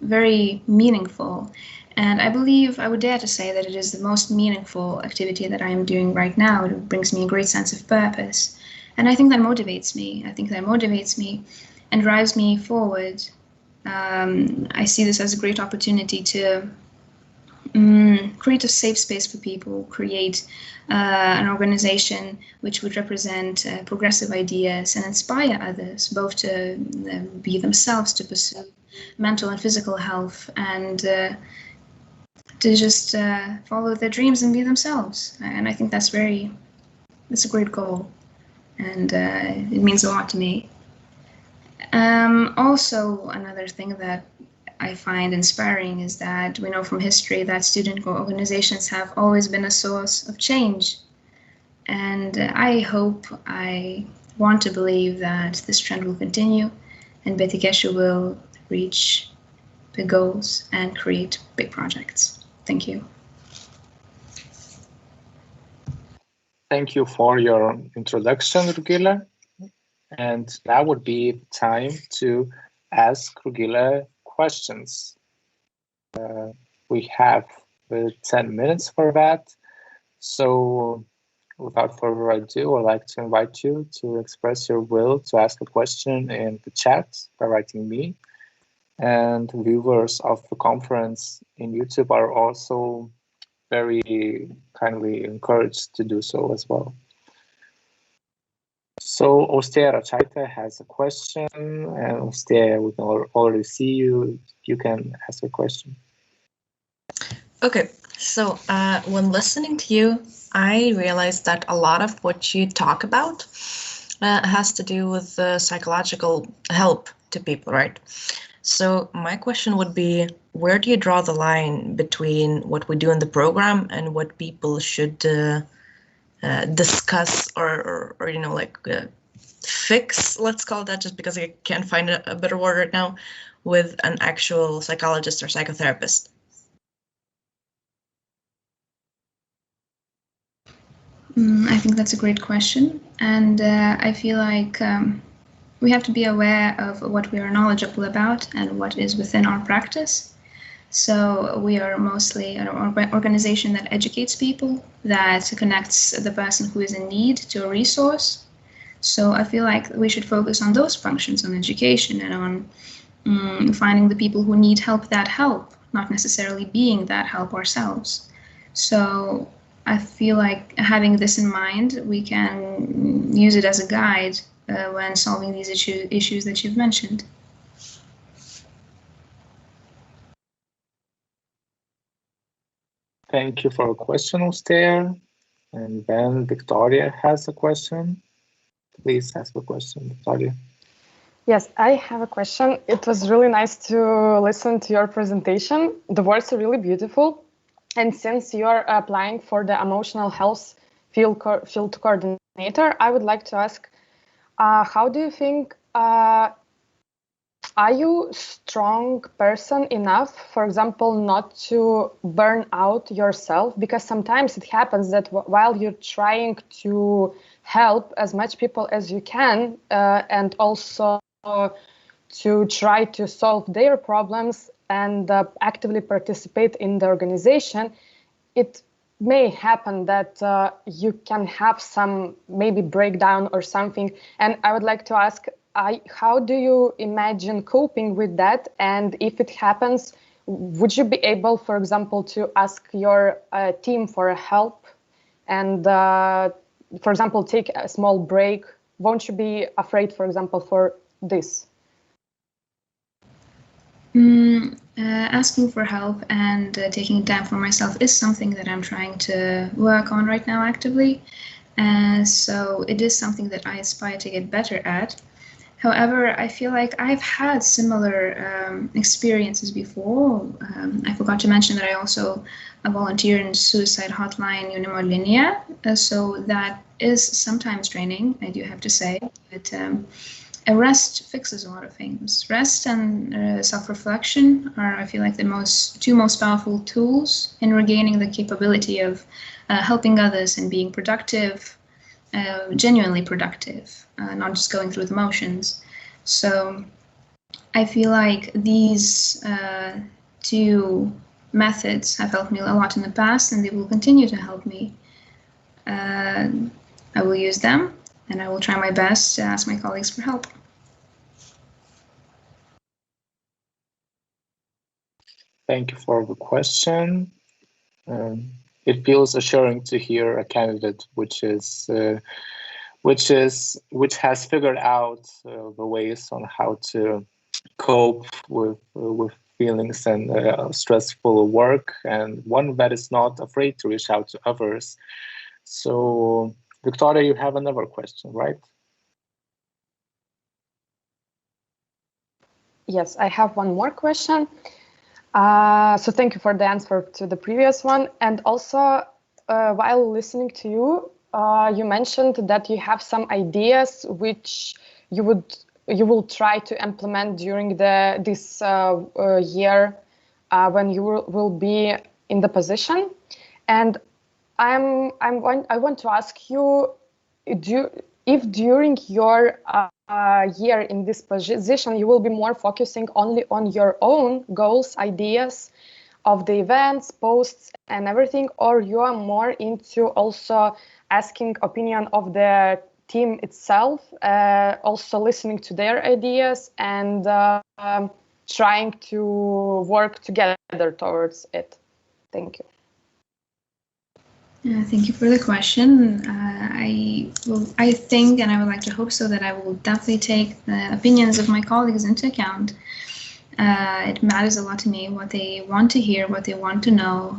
[SPEAKER 9] very meaningful. And I believe I would dare to say that it is the most meaningful activity that I am doing right now. It brings me a great sense of purpose. And I think that motivates me. I think that motivates me and drives me forward. I see this as a great opportunity to create a safe space for people, create an organization which would represent progressive ideas and inspire others, both to be themselves, to pursue mental and physical health, and to just follow their dreams and be themselves. And I think that's a great goal, and it means a lot to me. Also, another thing that I find inspiring is that we know from history that student organizations have always been a source of change. And I want to believe that this trend will continue and etikečių will reach big goals and create big projects. Thank you.
[SPEAKER 2] Thank you for your introduction, Rugile. And now would be time to ask Rugile questions. We have 10 minutes for that. So without further ado, I'd like to invite you to express your will to ask a question in the chat by writing me. And viewers of the conference in YouTube are also very kindly encouraged to do so as well. So Ostea Rachaita has a question, and Ostea, we can already see you. You can ask a question.
[SPEAKER 4] Okay, so when listening to you, I realized that a lot of what you talk about has to do with psychological help to people, right? So my question would be, where do you draw the line between what we do in the program and what people should discuss or you know, like fix, let's call it that, just because I can't find a better word right now, with an actual psychologist or psychotherapist?
[SPEAKER 9] I think that's a great question, and I feel like we have to be aware of what we are knowledgeable about and what is within our practice. So we are mostly an organization that educates people, that connects the person who is in need to a resource. So I feel like we should focus on those functions, on education and on finding the people who need help that help, not necessarily being that help ourselves. So I feel like having this in mind, we can use it as a guide when solving these issues that you've mentioned.
[SPEAKER 2] Thank you for a question, Ostea. And then Victoria has a question. Please ask a question, Victoria.
[SPEAKER 3] Yes, I have a question. It was really nice to listen to your presentation. The words are really beautiful. And since you're applying for the emotional health field coordinator, I would like to ask, how do you think, are you strong person enough, for example, not to burn out yourself? Because sometimes it happens that while you're trying to help as much people as you can, and also to try to solve their problems, and actively participate in the organization, it may happen that you can have some maybe breakdown or something. And I would like to ask, how do you imagine coping with that? And if it happens, would you be able, for example, to ask your team for help and, for example, take a small break? Won't you be afraid, for example, for this?
[SPEAKER 9] Asking for help and taking time for myself is something that I'm trying to work on right now actively. So it is something that I aspire to get better at. However, I feel like I've had similar experiences before. I forgot to mention that I also volunteer in suicide hotline Jaunimo Linija. So that is sometimes draining, I do have to say. But a rest fixes a lot of things. Rest and self-reflection are, I feel like, the two most powerful tools in regaining the capability of helping others and being productive, genuinely productive, not just going through the motions. So I feel like these two methods have helped me a lot in the past, and they will continue to help me. I will use them, and I will try my best to ask my colleagues for help.
[SPEAKER 2] Thank you for the question. It feels assuring to hear a candidate which has figured out the ways on how to cope with feelings and stressful work, and one that is not afraid to reach out to others. So, Victoria, you have another question, right?
[SPEAKER 3] Yes, I have one more question. So thank you for the answer to the previous one. And also, while listening to you, you mentioned that you have some ideas which you will try to implement during this year when you will be in the position. And I want to ask you, if during your year in this position, you will be more focusing only on your own goals, ideas of the events, posts, and everything, or you are more into also asking opinion of the team itself, also listening to their ideas and trying to work together towards it? Thank you.
[SPEAKER 9] Thank you for the question. I think, and I would like to hope so, that I will definitely take the opinions of my colleagues into account. It matters a lot to me what they want to hear, what they want to know.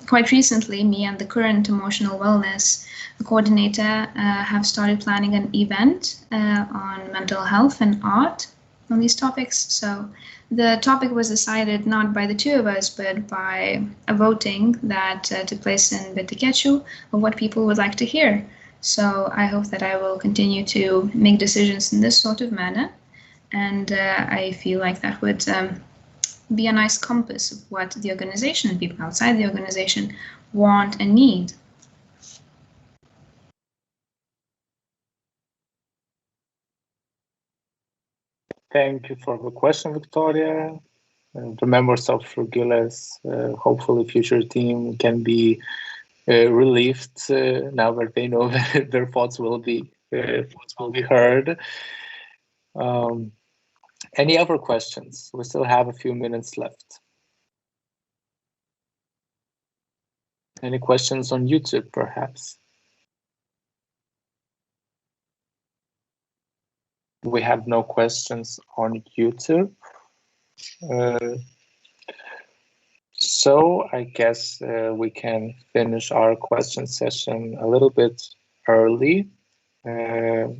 [SPEAKER 9] Quite recently, me and the current emotional wellness coordinator have started planning an event on mental health and art on these topics. So the topic was decided not by the two of us, but by a voting that took place in etikečių of what people would like to hear. So I hope that I will continue to make decisions in this sort of manner. And I feel like that would be a nice compass of what the organization and people outside the organization want and need.
[SPEAKER 2] Thank you for the question, Victoria. The members of Rugile's hopefully future team can be relieved now that they know that their thoughts will be heard. Any other questions? We still have a few minutes left. Any questions on YouTube, perhaps? We have no questions on YouTube. So I guess we can finish our question session a little bit early. The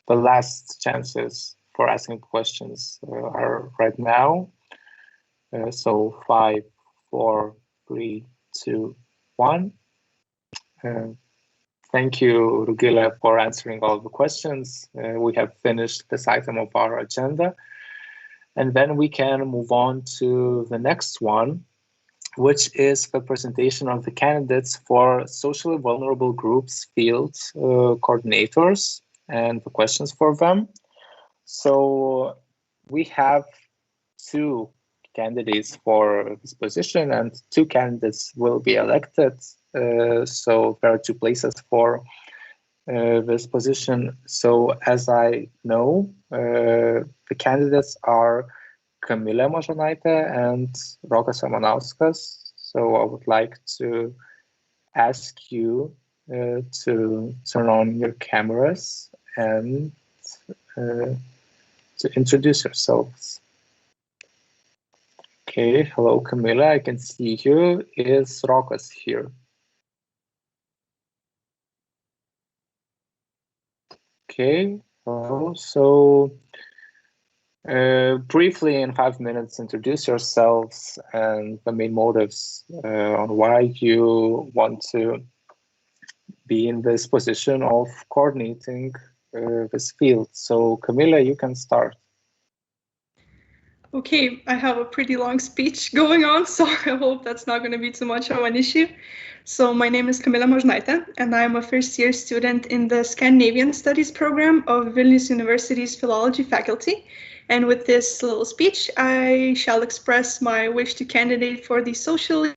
[SPEAKER 2] last chances for asking questions are right now. So 5, 4, 3, 2, 1. Thank you, Rugile, for answering all the questions. We have finished this item of our agenda. And then we can move on to the next one, which is the presentation of the candidates for socially vulnerable groups field coordinators and the questions for them. So we have 2 candidates for this position, and 2 candidates will be elected. So there are 2 places for this position. So as I know, the candidates are Kamilė Mažonaitė and Rokas Ramanauskas. So I would like to ask you to turn on your cameras and to introduce yourselves. Okay, hello Kamilė, I can see you. Is Rokas here? Okay, hello. So briefly in 5 minutes, introduce yourselves and the main motives on why you want to be in this position of coordinating this field. So Kamilė, you can start.
[SPEAKER 10] Okay, I have a pretty long speech going on, so I hope that's not going to be too much of an issue. So my name is Kamilė Mažonaitė, and I am a first-year student in the Scandinavian Studies program of Vilnius University's Philology faculty. And with this little speech, I shall express my wish to candidate for the socially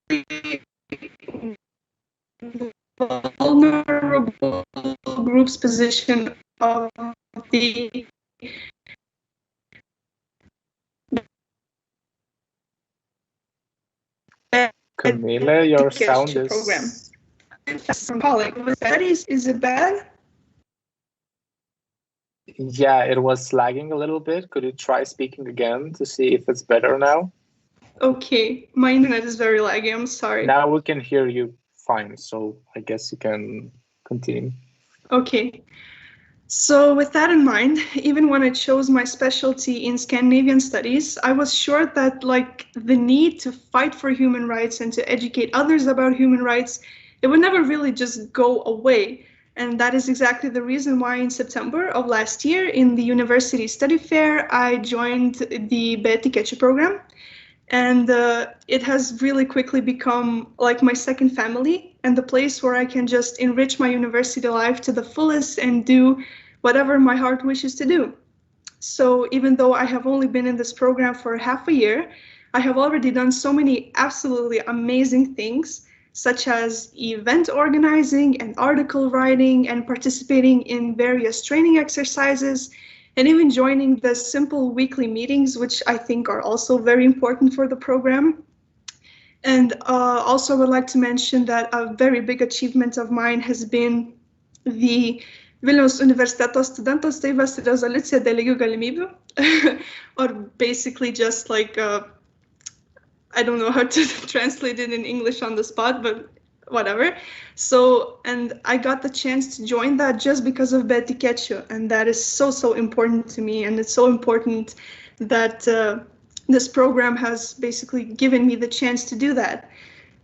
[SPEAKER 10] vulnerable groups position of the
[SPEAKER 2] Kamilė, your sound is
[SPEAKER 10] program. Studies, is it bad?
[SPEAKER 2] Yeah, it was lagging a little bit. Could you try speaking again to see if it's better now?
[SPEAKER 10] Okay, my internet is very laggy, I'm sorry.
[SPEAKER 2] Now we can hear you fine, so I guess you can continue.
[SPEAKER 10] Okay, so with that in mind, even when I chose my specialty in Scandinavian studies, I was sure that the need to fight for human rights and to educate others about human rights, it would never really just go away. And that is exactly the reason why in September of last year in the university study fair, I joined the etikečių program. And it has really quickly become like my second family and the place where I can just enrich my university life to the fullest and do whatever my heart wishes to do. So even though I have only been in this program for half a year, I have already done so many absolutely amazing things, such as event organizing and article writing and participating in various training exercises, and even joining the simple weekly meetings, which I think are also very important for the program. And also I would like to mention that a very big achievement of mine has been the Vilnius Universiteto studentos taryvos rezoliucija dėl lygių galimybių, or basically just I don't know how to translate it in English on the spot, but whatever. So, and I got the chance to join that just because of etikečių, and that is so important to me, and it's so important that this program has basically given me the chance to do that.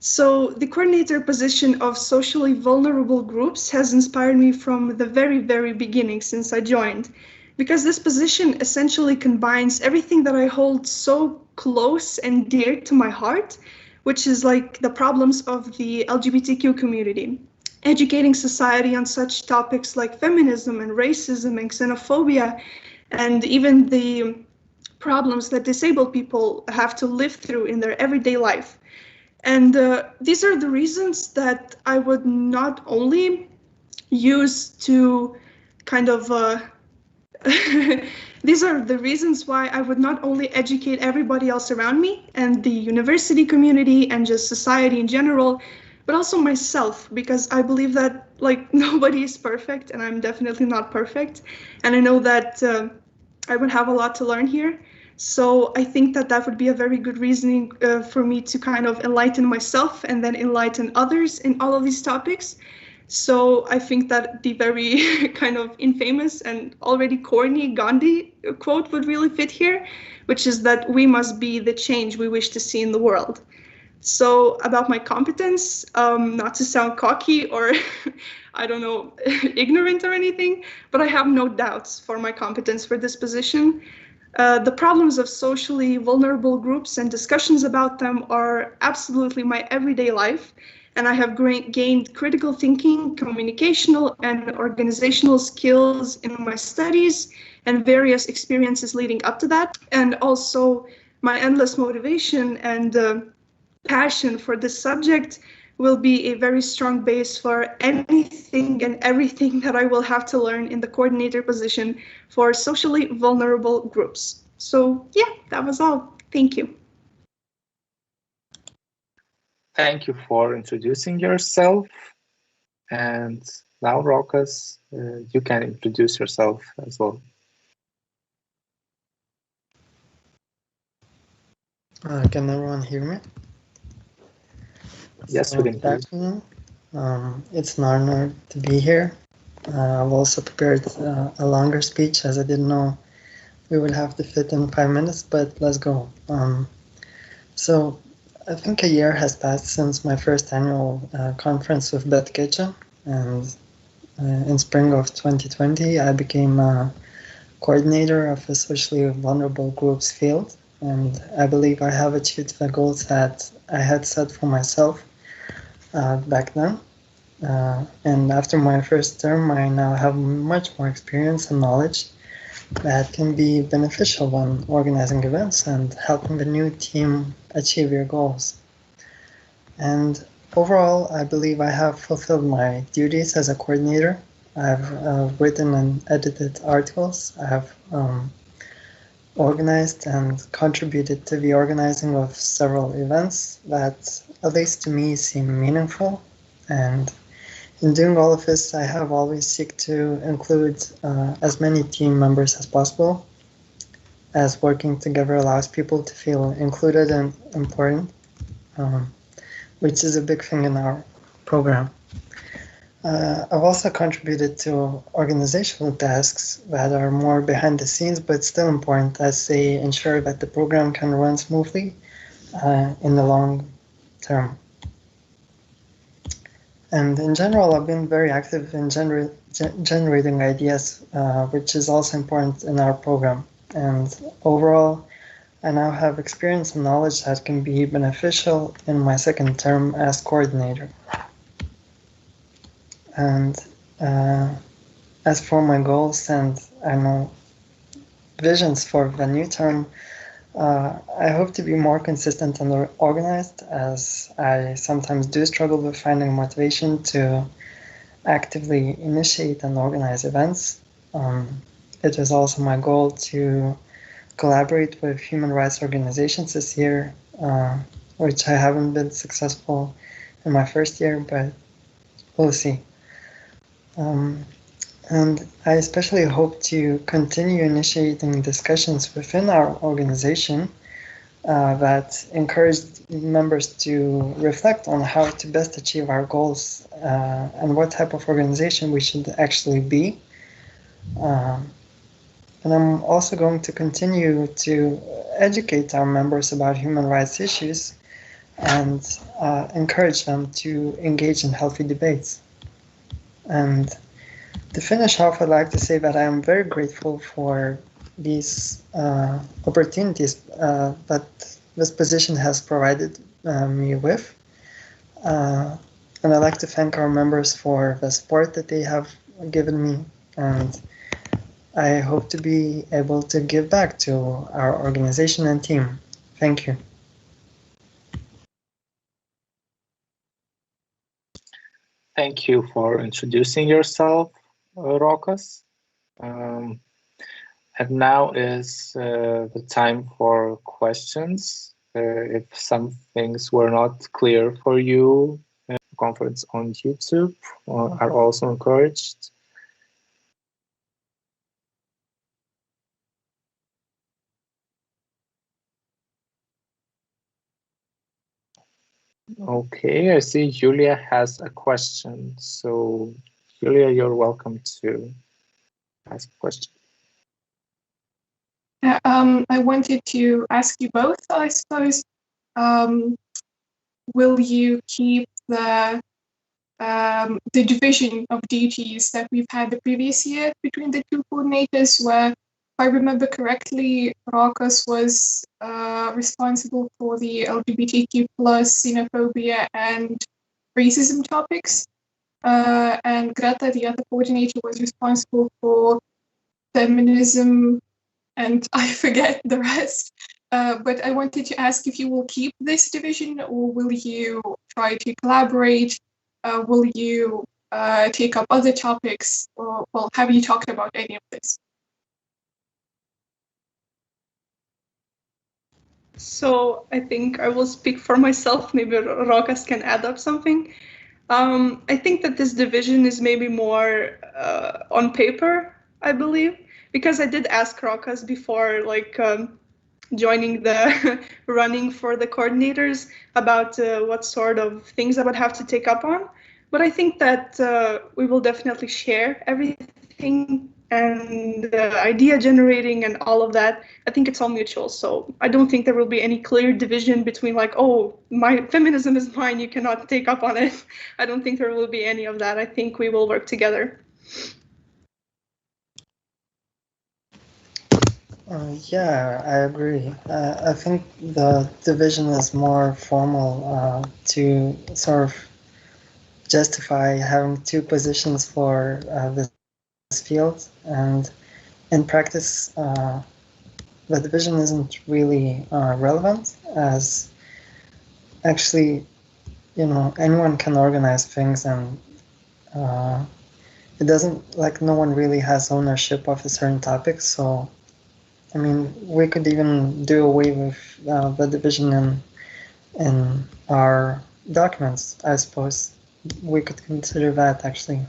[SPEAKER 10] So the coordinator position of socially vulnerable groups has inspired me from the very beginning since I joined, because this position essentially combines everything that I hold so close and dear to my heart, which is the problems of the LGBTQ community, educating society on such topics like feminism and racism and xenophobia, and even the problems that disabled people have to live through in their everyday life. And these are the reasons that I would not only use to these are the reasons why I would not only educate everybody else around me and the university community and just society in general, but also myself, because I believe that nobody is perfect, and I'm definitely not perfect. And I know that I would have a lot to learn here. So I think that that would be a very good reasoning for me to enlighten myself and then enlighten others in all of these topics. So I think that the very infamous and already corny Gandhi quote would really fit here, which is that we must be the change we wish to see in the world. So about my competence, not to sound cocky or I don't know, ignorant or anything, but I have no doubts for my competence for this position. The problems of socially vulnerable groups and discussions about them are absolutely my everyday life. And I have gained critical thinking, communicational, and organizational skills in my studies and various experiences leading up to that. And also, my endless motivation and passion for this subject will be a very strong base for anything and everything that I will have to learn in the coordinator position for socially vulnerable groups. So yeah, that was all. Thank you.
[SPEAKER 2] Thank you for introducing yourself. And now, Rokas, you can introduce yourself as well.
[SPEAKER 11] Can everyone hear me?
[SPEAKER 2] Yes, we can
[SPEAKER 11] Good afternoon. It's an honor to be here. I've also prepared a longer speech as I didn't know we would have to fit in 5 minutes, but let's go. So I think a year has passed since my first annual conference with etikečių, and in spring of 2020 I became a coordinator of a socially vulnerable groups field, and I believe I have achieved the goals that I had set for myself back then. And after my first term, I now have much more experience and knowledge that can be beneficial when organizing events and helping the new team achieve your goals. And overall, I believe I have fulfilled my duties as a coordinator. I've written and edited articles. I have organized and contributed to the organizing of several events that, at least to me, seem meaningful. And in doing all of this, I have always sought to include as many team members as possible, as working together allows people to feel included and important, which is a big thing in our program. I've also contributed to organizational tasks that are more behind the scenes, but still important as they ensure that the program can run smoothly in the long term. And in general, I've been very active in generating ideas, which is also important in our program. And overall, I now have experience and knowledge that can be beneficial in my second term as coordinator. And as for my goals and visions for the new term, I hope to be more consistent and organized, as I sometimes do struggle with finding motivation to actively initiate and organize events. It is also my goal to collaborate with human rights organizations this year, which I haven't been successful in my first year, but we'll see. And I especially hope to continue initiating discussions within our organization that encourage members to reflect on how to best achieve our goals and what type of organization we should actually be. And I'm also going to continue to educate our members about human rights issues and encourage them to engage in healthy debates. And to finish off, I'd like to say that I am very grateful for these opportunities that this position has provided me with. And I'd like to thank our members for the support that they have given me. And I hope to be able to give back to our organization and team. Thank you.
[SPEAKER 2] Thank you for introducing yourself, Rokas. And now is the time for questions. If some things were not clear for you, conference on YouTube are also encouraged. Okay, I see Julia has a question. So, Julia, you're welcome to ask a question.
[SPEAKER 5] I wanted to ask you both, I suppose. Will you keep the division of duties that we've had the previous year between the two coordinators, where, if I remember correctly, Rokas was responsible for the LGBTQ plus xenophobia and racism topics, and Greta, the other coordinator, was responsible for feminism, and I forget the rest. But I wanted to ask if you will keep this division, or will you try to collaborate? Will you take up other topics? Or, well, have you talked about any of this?
[SPEAKER 10] So I think I will speak for myself. Maybe Rokas can add up something. I think that this division is maybe more on paper, I believe, because I did ask Rokas before, like joining the running for the coordinators about what sort of things I would have to take up on. But I think that we will definitely share everything, and idea generating and all of that. I think it's all mutual. So I don't think there will be any clear division between like, oh, my feminism is mine, you cannot take up on it. I don't think there will be any of that. I think we will work together.
[SPEAKER 11] Yeah, I agree. I think the division is more formal to sort of justify having two positions for this field, and in practice, the division isn't really relevant, as actually, you know, anyone can organize things, and it doesn't, like, no one really has ownership of a certain topic. So I mean, we could even do away with the division in our documents, I suppose. We could consider that, actually.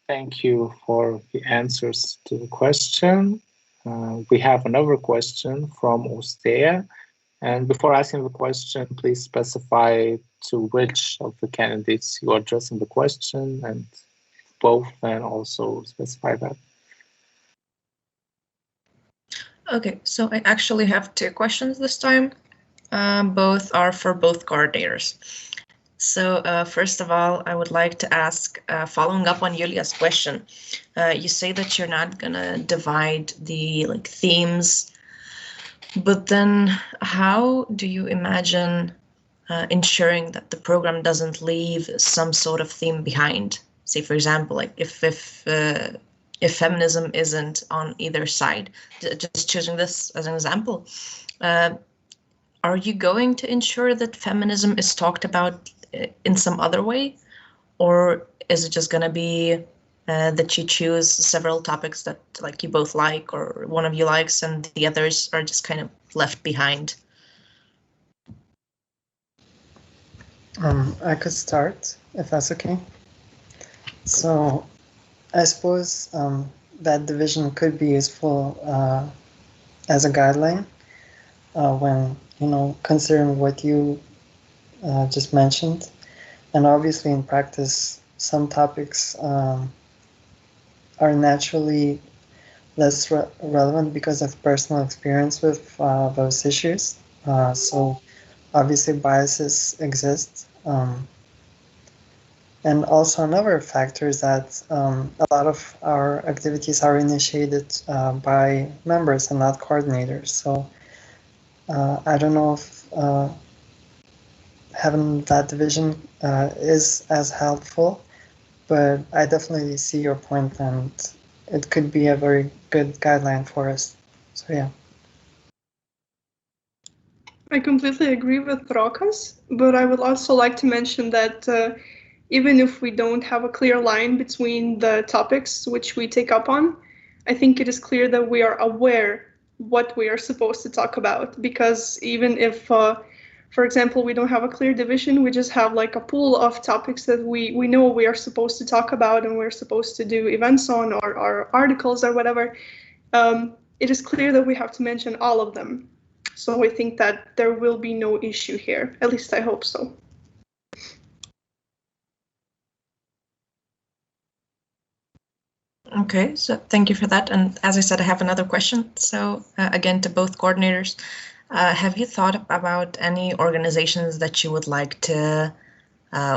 [SPEAKER 2] Thank you for the answers to the question. We have another question from Ostea. And before asking the question, please specify to which of the candidates you are addressing the question, and both then also specify that.
[SPEAKER 4] Okay, so I actually have two questions this time. Both are for both coordinators. So first of all, I would like to ask, following up on Yulia's question, you say that you're not gonna divide the themes, but then how do you imagine ensuring that the program doesn't leave some sort of theme behind? Say, for example, like if feminism isn't on either side, just choosing this as an example, are you going to ensure that feminism is talked about in some other way, or is it just going to be that you choose several topics that you both like, or one of you likes, and the others are just kind of left behind?
[SPEAKER 11] I could start, if that's okay. So I suppose that division could be useful as a guideline when, you know, considering what you just mentioned. And obviously in practice, some topics are naturally less relevant because of personal experience with those issues. So obviously biases exist. And also another factor is that a lot of our activities are initiated by members and not coordinators. So I don't know if having that division is as helpful, but I definitely see your point, and it could be a very good guideline for us. So yeah.
[SPEAKER 10] I completely agree with Rokas, but I would also like to mention that even if we don't have a clear line between the topics which we take up on, I think it is clear that we are aware what we are supposed to talk about, because even if, for example, we don't have a clear division, we just have like a pool of topics that we know we are supposed to talk about and we're supposed to do events on, or articles or whatever, it is clear that we have to mention all of them. So I think that there will be no issue here. At least I hope so.
[SPEAKER 4] Okay, so thank you for that. And as I said, I have another question. So again, to both coordinators, have you thought about any organizations that you would like to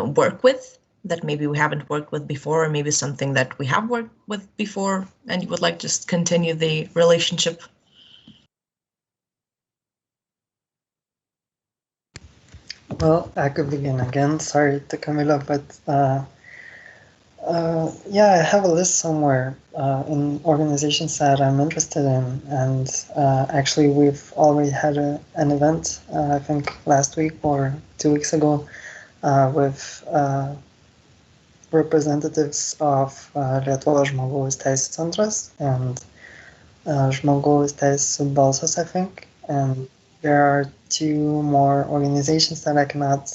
[SPEAKER 4] work with that maybe we haven't worked with before, or maybe something that we have worked with before and you would like to just continue the relationship?
[SPEAKER 11] Well, I could begin again. Sorry to Camila, but Yeah, I have a list somewhere in organizations that I'm interested in, and actually we've already had an event, I think last week or 2 weeks ago, with representatives of Lietuvos žmogaus teisų centras and žmogaus teisų balsas, I think, and there are 2 more organizations that I cannot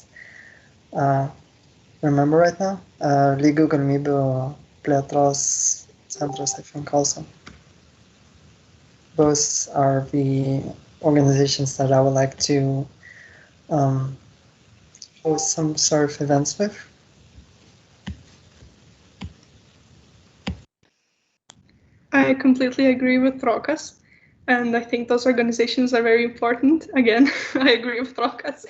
[SPEAKER 11] remember right now. Lygių galimybių plėtros centras, I think, also. Those are the organizations that I would like to host some sort of events with.
[SPEAKER 10] I completely agree with Rokas, and I think those organizations are very important. Again, I agree with Rokas.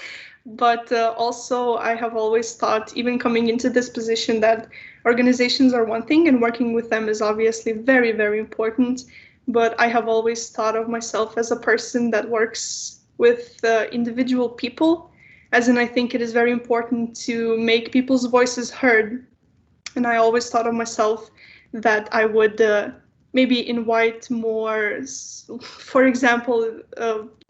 [SPEAKER 10] But also, I have always thought, even coming into this position, that organizations are one thing and working with them is obviously very, very important. But I have always thought of myself as a person that works with individual people, as in I think it is very important to make people's voices heard. And I always thought of myself that I would maybe invite more, for example,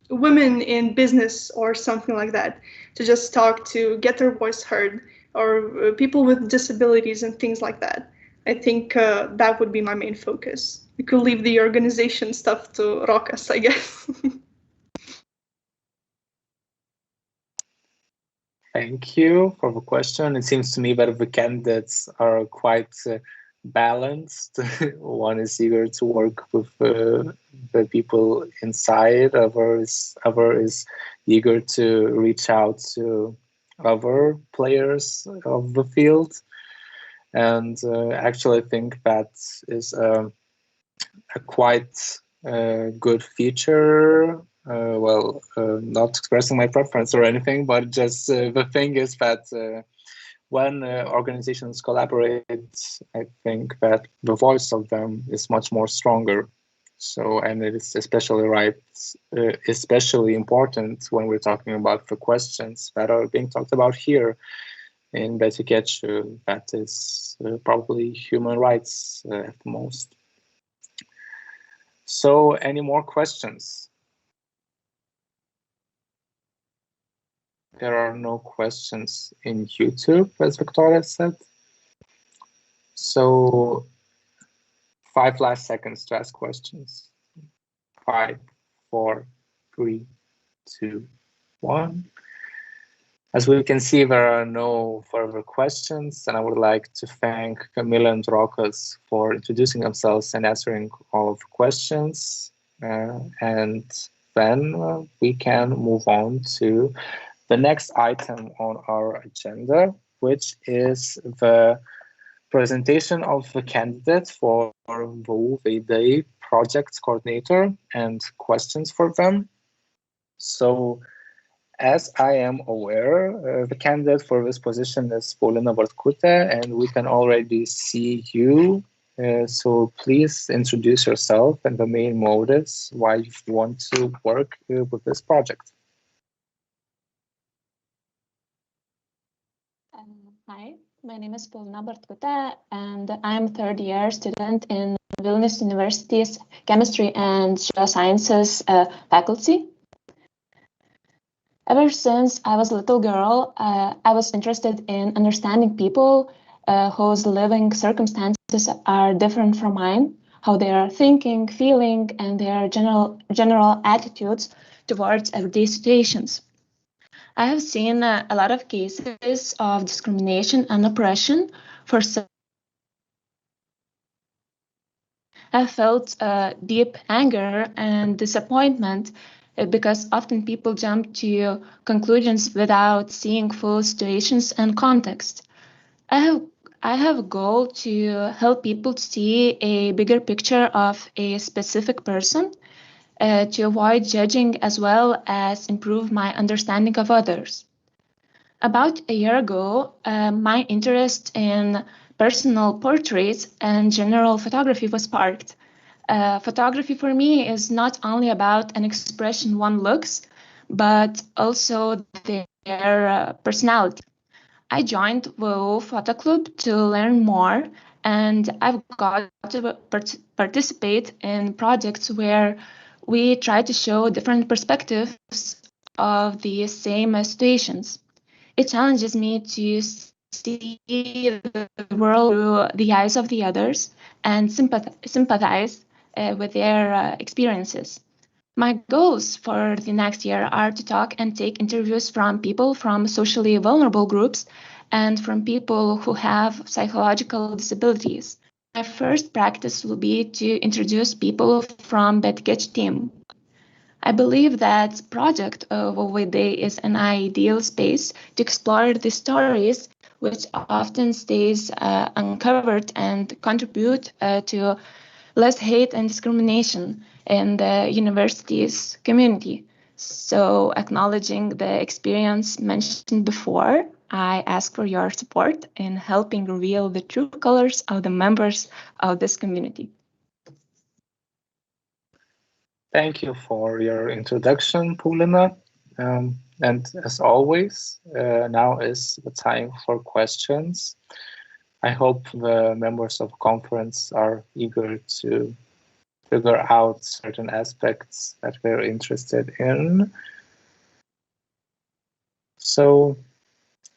[SPEAKER 10] women in business or something like that, to just talk, to get their voice heard, or people with disabilities and things like that. I think that would be my main focus. We could leave the organization stuff to Rokas, I guess.
[SPEAKER 2] Thank you for the question. It seems to me that the candidates are quite balanced. One is eager to work with the people inside, other is eager to reach out to other players of the field. And actually I think that is a quite good feature. Not expressing my preference or anything, but just the thing is that when organizations collaborate, I think that the voice of them is much more stronger. So, and it is especially important when we're talking about the questions that are being talked about here in etikečių, that is probably human rights at the most. So, any more questions? There are no questions in YouTube, as Victoria said. So 5 last seconds to ask questions. 5, 4, 3, 2, 1. As we can see, there are no further questions, and I would like to thank Camila and Rokas for introducing themselves and answering all of the questions. And then we can move on to the next item on our agenda, which is the presentation of the candidate for the veidai project coordinator and questions for them. So, as I am aware, the candidate for this position is Paulina Bartkutė, and we can already see you. So please introduce yourself and the main motives why you want to work with this project.
[SPEAKER 12] Hi, my name is Paulina Bartkutė, and I'm third-year student in Vilnius University's Chemistry and Geosciences faculty. Ever since I was a little girl, I was interested in understanding people whose living circumstances are different from mine, how they are thinking, feeling, and their general attitudes towards everyday situations. I have seen a lot of cases of discrimination and oppression for some. I felt deep anger and disappointment because often people jump to conclusions without seeing full situations and context. I have a goal to help people see a bigger picture of a specific person, to avoid judging as well as improve my understanding of others. About a year ago, my interest in personal portraits and general photography was sparked. Photography for me is not only about an expression one looks, but also their personality. I joined WoW Photo Club to learn more, and I've got to participate in projects where we try to show different perspectives of the same situations. It challenges me to see the world through the eyes of the others and sympathize with their experiences. My goals for the next year are to talk and take interviews from people from socially vulnerable groups and from people who have psychological disabilities. My first practice will be to introduce people from the etikečių team. I believe that project of veidai is an ideal space to explore the stories which often stays uncovered and contribute to less hate and discrimination in the university's community. So, acknowledging the experience mentioned before, I ask for your support in helping reveal the true colors of the members of this community.
[SPEAKER 2] Thank you for your introduction, Paulina. And as always, now is the time for questions. I hope the members of conference are eager to figure out certain aspects that we're interested in. So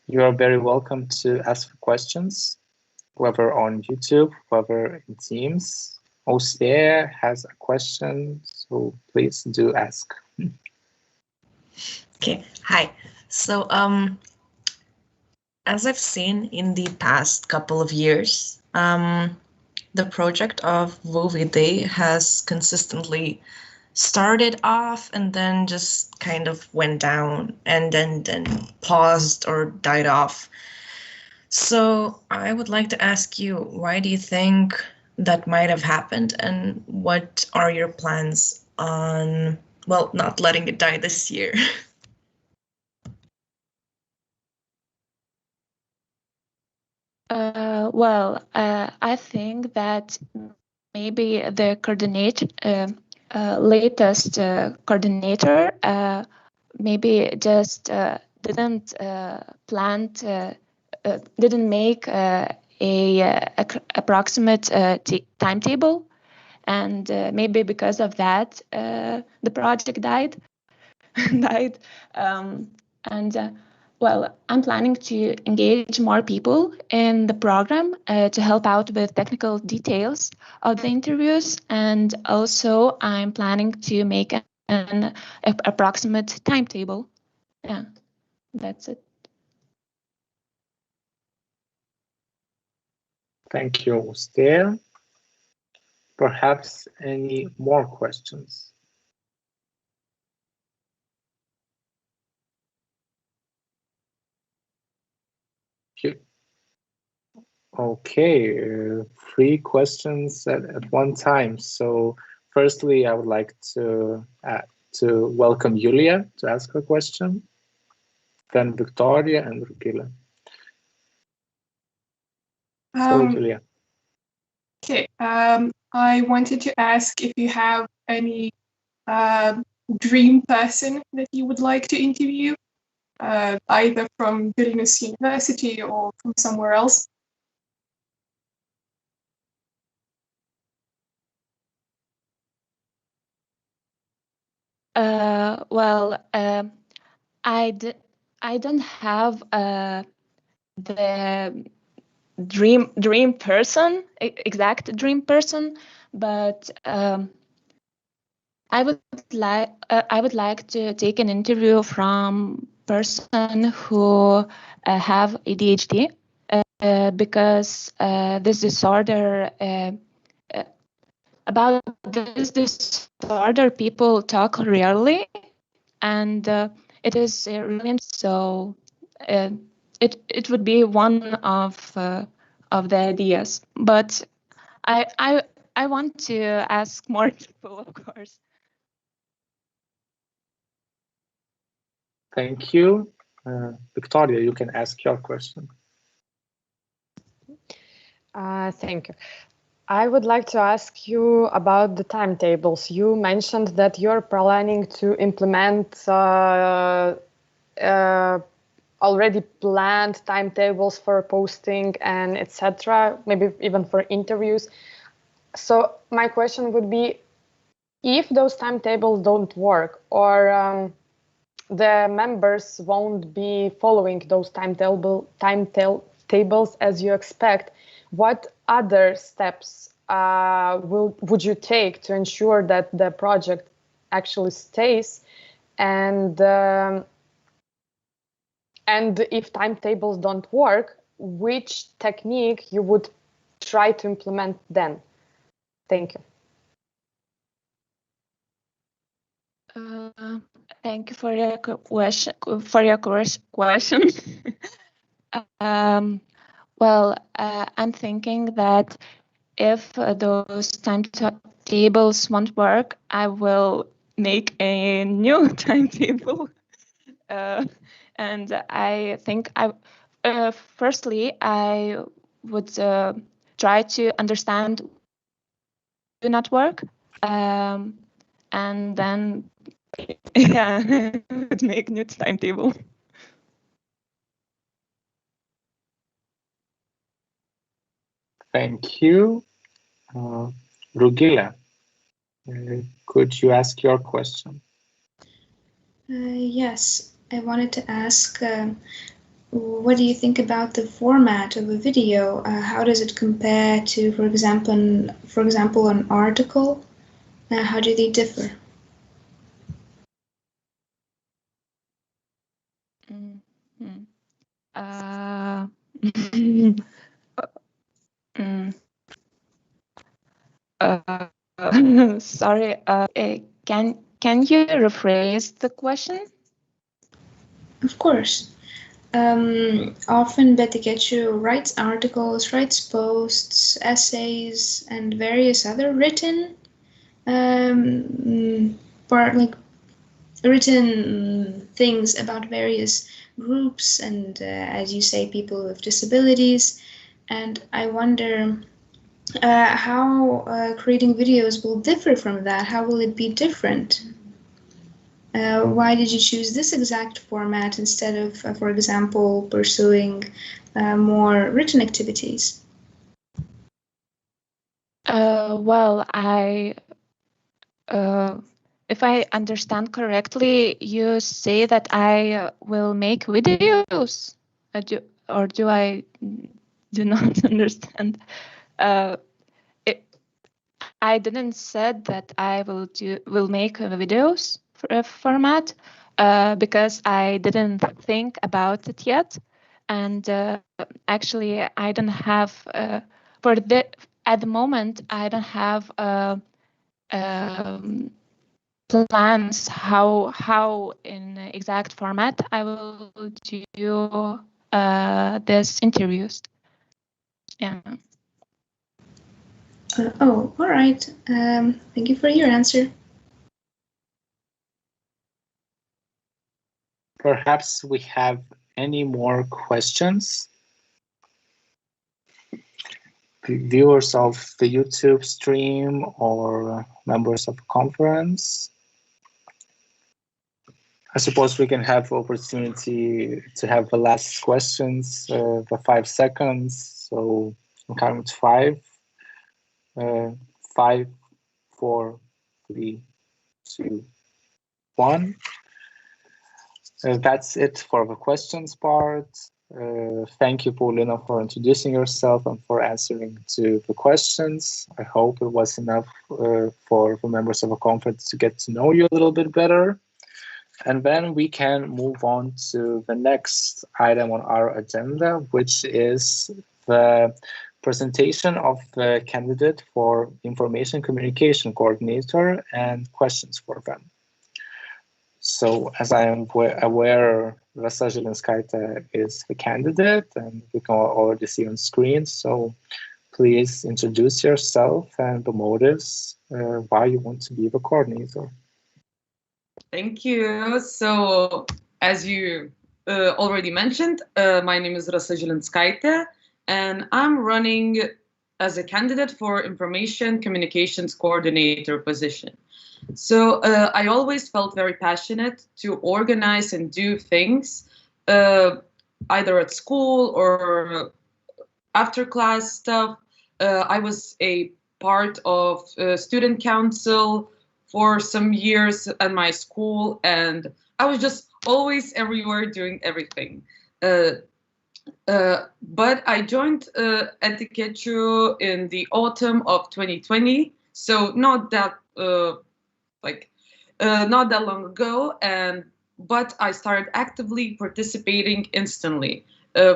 [SPEAKER 2] you are very welcome to ask questions, whether on YouTube, whether in Teams. Ostea has a question, so please do ask.
[SPEAKER 4] Okay, hi. So, as I've seen in the past couple of years, the project of veidai has consistently started off and then just kind of went down and then paused or died off. So I would like to ask you, why do you think that might have happened, and what are your plans on, well, not letting it die this year?
[SPEAKER 12] I think that maybe the latest coordinator maybe just didn't didn't make a approximate timetable, and maybe because of that the project died. Well, I'm planning to engage more people in the program to help out with technical details of the interviews, and also I'm planning to make an approximate timetable. Yeah, that's it.
[SPEAKER 2] Thank you, Ostea. Perhaps any more questions? Okay, 3 questions at one time. So firstly, I would like to welcome Julia to ask her question, then Victoria and Rukila. So Julia.
[SPEAKER 5] Okay, I wanted to ask if you have any dream person that you would like to interview, either from Vilnius University or from somewhere else.
[SPEAKER 12] I don't have the dream person, exact dream person, but I would like to take an interview from person who have ADHD, because this disorder about this disorder people talk rarely, and it is really so. It would be one of the ideas, but I want to ask more people, of course.
[SPEAKER 2] Thank you. Victoria, you can ask your question.
[SPEAKER 3] Thank you. I would like to ask you about the timetables. You mentioned that you're planning to implement already planned timetables for posting and etc., maybe even for interviews. So my question would be, if those timetables don't work, or the members won't be following those timetables as you expect, what other steps would you take to ensure that the project actually stays? And if timetables don't work, which technique you would try to implement then? Thank you.
[SPEAKER 12] Thank you for your question. Well, I'm thinking that if those timetables won't work, I will make a new timetable. And I think firstly, I would try to understand do not work, and then yeah, make new timetable.
[SPEAKER 2] Thank you. Rugila, could you ask your question?
[SPEAKER 9] Yes, I wanted to ask, what do you think about the format of a video? How does it compare to, for example, an article? How do they differ?
[SPEAKER 12] Sorry, can you rephrase the question?
[SPEAKER 9] Of course. Often etikečių writes articles, writes posts, essays, and various other written written things about various groups and, as you say, people with disabilities. And I wonder how creating videos will differ from that. How will it be different? Why did you choose this exact format instead of, for example, pursuing more written activities?
[SPEAKER 12] Well, if I understand correctly, you say that I will make videos, or do I do not understand? I didn't said that I will make videos for a format because I didn't think about it yet, and actually I don't have at the moment I don't have plans how in exact format I will do this interviews. Yeah.
[SPEAKER 9] Oh, all right. Thank you for your answer.
[SPEAKER 2] Perhaps we have any more questions? Viewers of the YouTube stream or members of the conference? I suppose we can have opportunity to have the last questions for 5 seconds. So I'm counting to 5. 5, 4, 3, 2, 1. That's it for the questions part. Thank you, Paulina, for introducing yourself and for answering to the questions. I hope it was enough for the members of the conference to get to know you a little bit better. And then we can move on to the next item on our agenda, which is the presentation of the candidate for information communication coordinator and questions for them. So as I am aware, Rasa Žilinskaitė is the candidate, and we can already see on screen. So please introduce yourself and the motives why you want to be the coordinator.
[SPEAKER 13] Thank you. So as you already mentioned, my name is Rasa Žilinskaitė, and I'm running as a candidate for information communications coordinator position. So I always felt very passionate to organize and do things either at school or after class stuff. I was a part of student council for some years at my school, and I was just always everywhere doing everything. But I joined etikečių in the autumn of 2020, so not that not that long ago, but I started actively participating instantly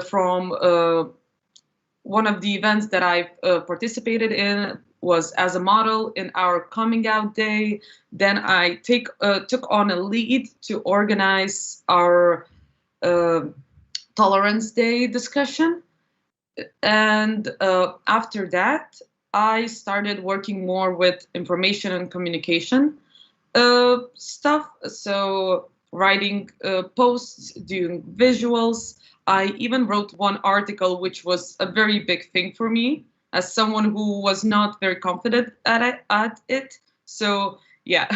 [SPEAKER 13] from one of the events that I've participated in was as a model in our coming out day. Then I took on a lead to organize our Tolerance Day discussion. And after that, I started working more with information and communication stuff. So writing posts, doing visuals. I even wrote one article, which was a very big thing for me as someone who was not very confident at it. So yeah.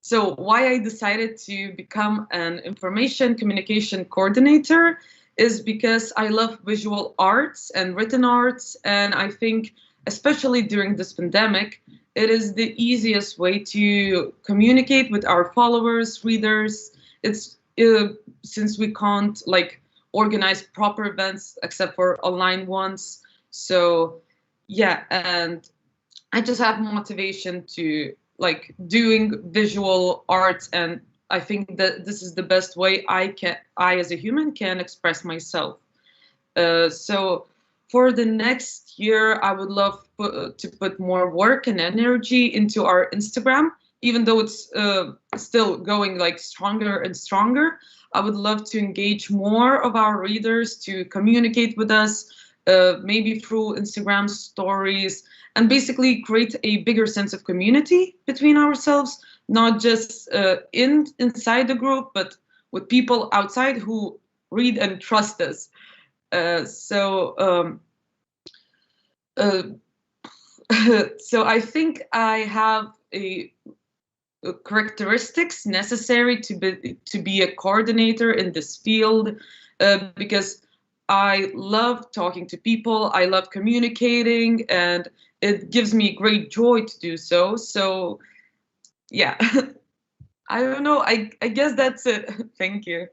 [SPEAKER 13] So why I decided to become an information communication coordinator is because I love visual arts and written arts, and I think especially during this pandemic, it is the easiest way to communicate with our followers, readers. It's since we can't organize proper events except for online ones. So yeah, and I just have motivation to doing visual arts, and I think that this is the best way I as a human can express myself. So for the next year, I would love to put more work and energy into our Instagram, even though it's still going stronger and stronger. I would love to engage more of our readers to communicate with us, maybe through Instagram stories, and basically create a bigger sense of community between ourselves, not just inside the group, but with people outside who read and trust us. So I think I have characteristics necessary to be a coordinator in this field, because I love talking to people, I love communicating, and it gives me great joy to do so. So yeah, I don't know, I guess that's it. Thank you.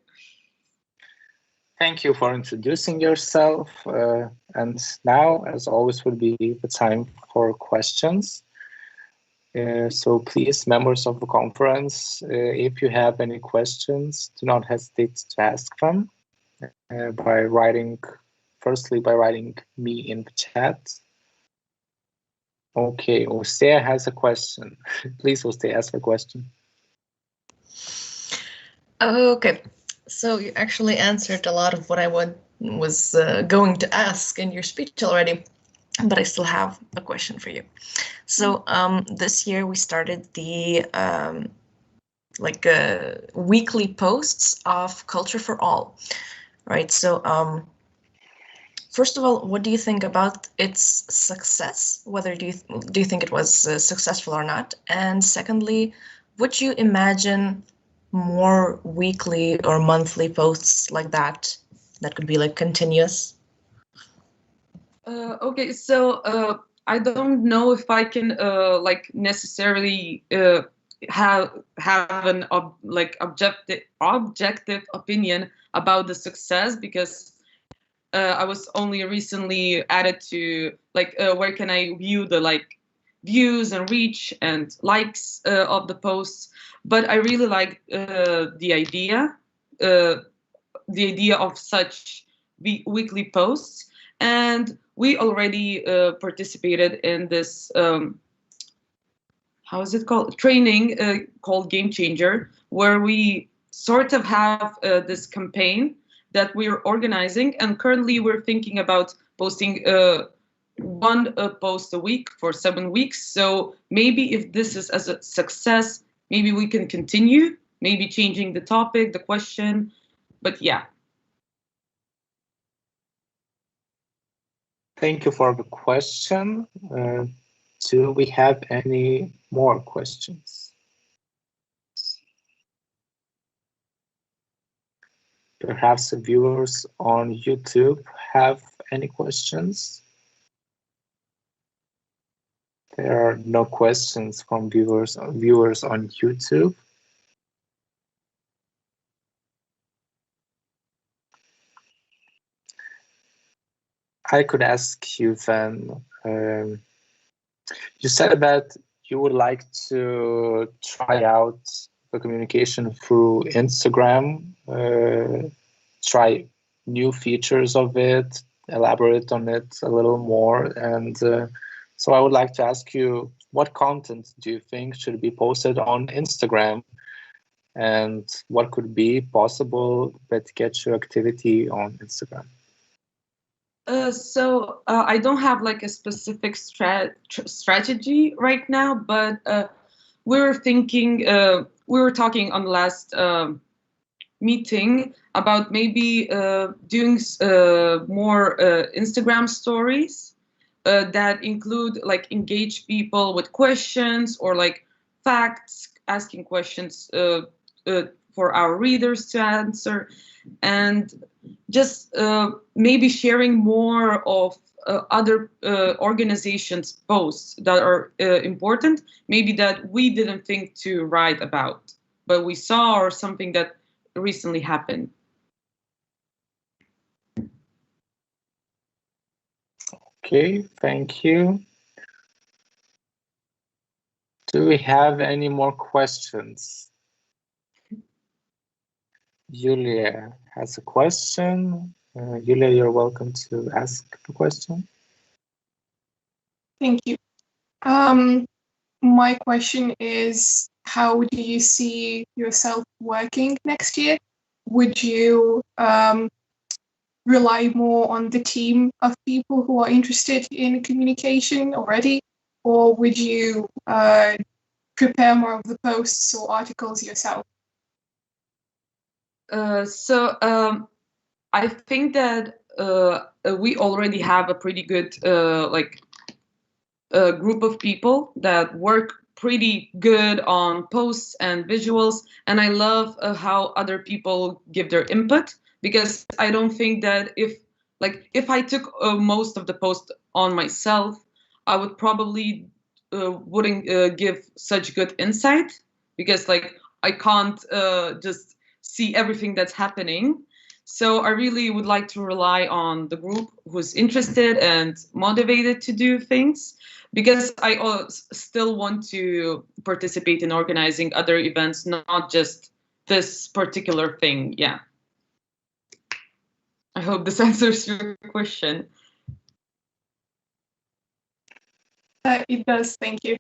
[SPEAKER 2] Thank you for introducing yourself. And now, as always, will be the time for questions. So please, members of the conference, if you have any questions, do not hesitate to ask them firstly by writing me in the chat. Okay, Ostea has a question. Please, Ostea, ask a question.
[SPEAKER 4] Okay, so you actually answered a lot of what I was going to ask in your speech already, but I still have a question for you. So this year we started the weekly posts of Culture for All, right? So first of all, what do you think about its success? Whether do you think it was successful or not? And secondly, would you imagine more weekly or monthly posts like that could be continuous?
[SPEAKER 13] Okay, so I don't know if I can necessarily have an objective opinion about the success, because I was only recently added to where can I view the views and reach and likes of the posts. But I really like the idea of such weekly posts, and we already participated in this how is it called, training called Game Changer, where we sort of have this campaign that we're organizing, and currently we're thinking about posting one post a week for 7 weeks. So maybe if this is as a success, maybe we can continue, maybe changing the topic, the question, but yeah.
[SPEAKER 2] Thank you for the question. Do we have any more questions? Perhaps the viewers on YouTube have any questions? There are no questions from viewers on YouTube. I could ask you then, you said that you would like to try out the communication through Instagram, try new features of it, elaborate on it a little more. And so I would like to ask you, what content do you think should be posted on Instagram? And what could be possible etikečių activity on Instagram?
[SPEAKER 13] So I don't have like a specific strategy right now, but we were thinking, we were talking on the last meeting about maybe doing more Instagram stories that include like engage people with questions or like facts, asking questions for our readers to answer, and just maybe sharing more of other organizations' posts that are important, maybe that we didn't think to write about, but we saw, or something that recently happened.
[SPEAKER 2] Okay, thank you. Do we have any more questions? Julia has a question. Julia, you're welcome to ask the question.
[SPEAKER 5] Thank you. My question is, how do you see yourself working next year? Would you rely more on the team of people who are interested in communication already, or would you prepare more of the posts or articles yourself?
[SPEAKER 13] I think that we already have a pretty good group of people that work pretty good on posts and visuals, and I love how other people give their input, because I don't think that if I took most of the post on myself, I would probably wouldn't give such good insight, because I can't just see everything that's happening. So I really would like to rely on the group who's interested and motivated to do things, because I still want to participate in organizing other events, not just this particular thing. Yeah. I hope this answers your question.
[SPEAKER 5] It does, thank you.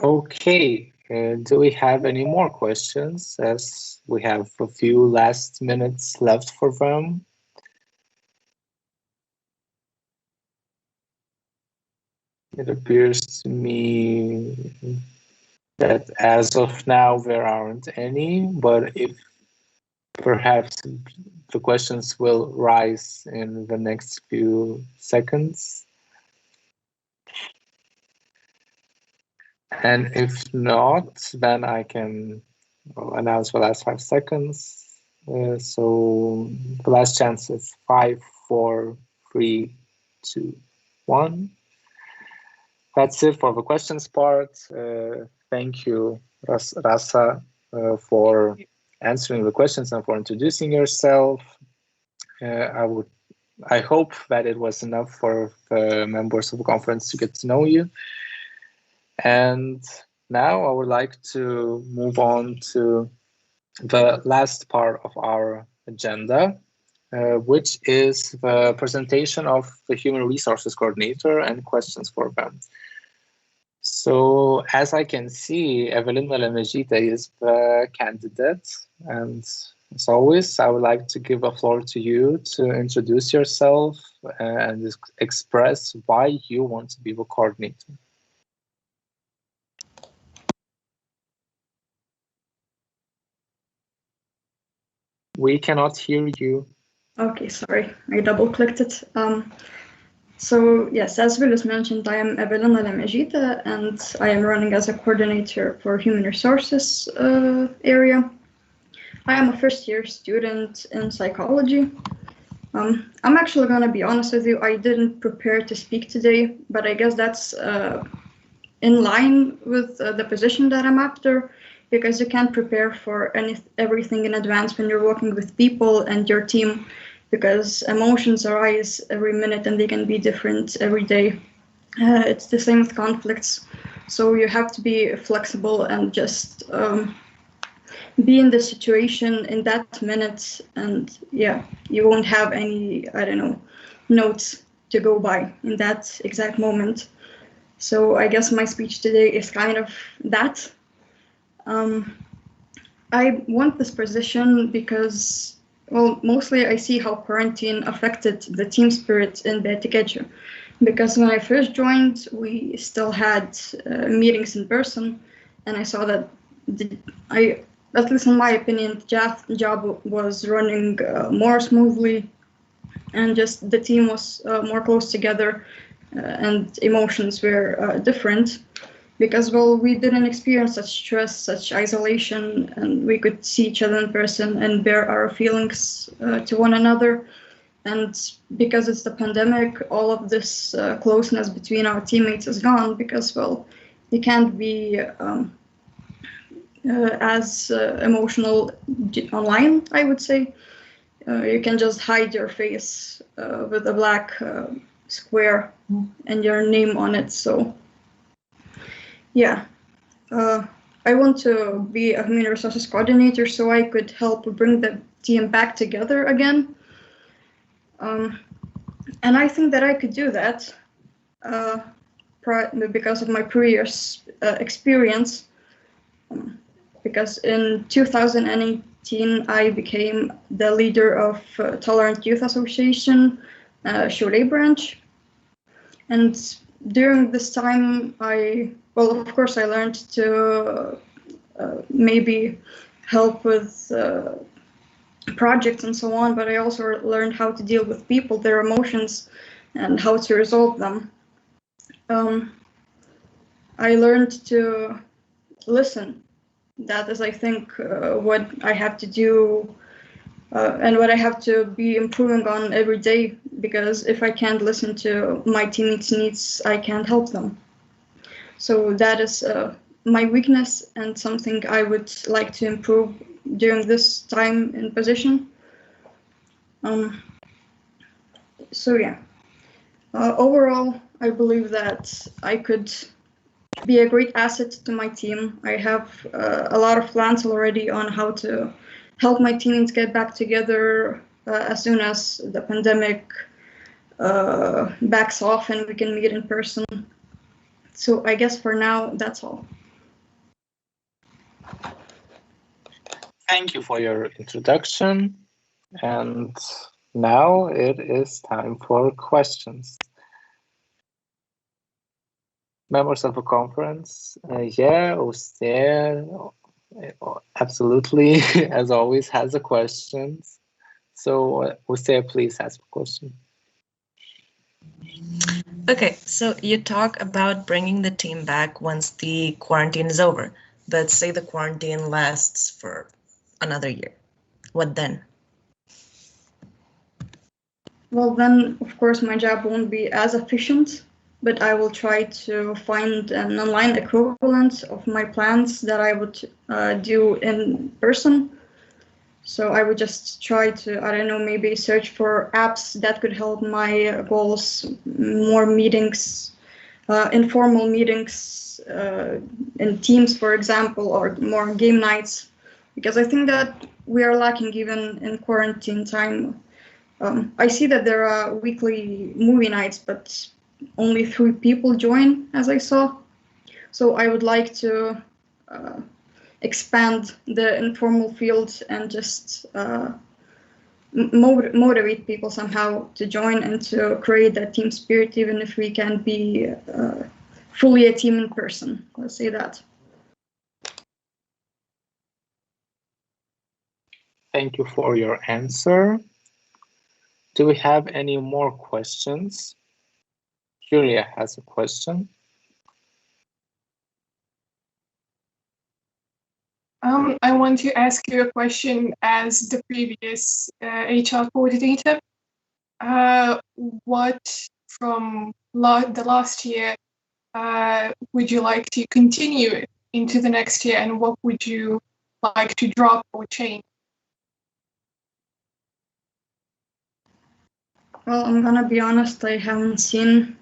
[SPEAKER 2] Okay, do we have any more questions, as we have a few last minutes left for them? It appears to me that as of now there aren't any, but if perhaps the questions will rise in the next few seconds. And if not, then I can announce the last 5 seconds. So the last chance is 5, 4, 3, 2, 1. That's it for the questions part. Thank you, Rasa, for answering the questions and for introducing yourself. I hope that it was enough for the members of the conference to get to know you. And now I would like to move on to the last part of our agenda, which is the presentation of the Human Resources Coordinator and questions for them. So as I can see, Evelina Lemejita is the candidate, and as always, I would like to give the floor to you to introduce yourself and express why you want to be the coordinator. We cannot hear you.
[SPEAKER 14] Okay, sorry, I double-clicked it. So yes, as Vilnius mentioned, I am Evelina Lemezhytė, and I am running as a coordinator for human resources area. I am a first-year student in psychology. I'm actually going to be honest with you, I didn't prepare to speak today, but I guess that's in line with the position that I'm after, because you can't prepare for everything in advance when you're working with people and your team, because emotions arise every minute and they can be different every day. It's the same with conflicts. So you have to be flexible and just be in the situation in that minute, and yeah, you won't have any, I don't know, notes to go by in that exact moment. So I guess my speech today is kind of that. I want this position because, well, mostly I see how quarantine affected the team spirit in the etikečių. Because when I first joined, we still had meetings in person, and I saw that at least in my opinion, the job was running more smoothly, and just the team was more close together, and emotions were different. Because, well, we didn't experience such stress, such isolation, and we could see each other in person and bear our feelings to one another. And because it's the pandemic, all of this closeness between our teammates is gone, because, well, you can't be as emotional online, I would say. You can just hide your face with a black square and your name on it. So yeah, I want to be a human resources coordinator so I could help bring the team back together again. And I think that I could do that because of my previous experience. Because in 2018, I became the leader of Tolerant Youth Association, Šiauliai branch. And during this time, well, of course, I learned to maybe help with projects and so on, but I also learned how to deal with people, their emotions, and how to resolve them. I learned to listen. That is, I think, what I have to do and what I have to be improving on every day, because if I can't listen to my teammates' needs, I can't help them. So that is my weakness and something I would like to improve during this time in position. So yeah, overall, I believe that I could be a great asset to my team. I have a lot of plans already on how to help my teammates get back together as soon as the pandemic backs off and we can meet in person. So I guess for now, that's all.
[SPEAKER 2] Thank you for your introduction. And now it is time for questions. Members of the conference, yeah, Uster, absolutely, as always, has the questions. So, Uster, please ask a question.
[SPEAKER 4] Okay, so you talk about bringing the team back once the quarantine is over, but say the quarantine lasts for another year. What then?
[SPEAKER 14] Well, then, of course, my job won't be as efficient, but I will try to find an online equivalent of my plans that I would do in person. So I would just try to, I don't know, maybe search for apps that could help my goals, more meetings, informal meetings in teams, for example, or more game nights, because I think that we are lacking even in quarantine time. I see that there are weekly movie nights, but only 3 people join, as I saw. So I would like to expand the informal field and just motivate people somehow to join and to create that team spirit, even if we can't be fully a team in person. Let's say that.
[SPEAKER 2] Thank you for your answer. Do we have any more questions? Julia has a question.
[SPEAKER 5] I want to ask you a question as the previous HR coordinator. What from the last year would you like to continue into the next year, and what would you like to drop or change?
[SPEAKER 14] Well, I'm gonna be honest, I haven't seen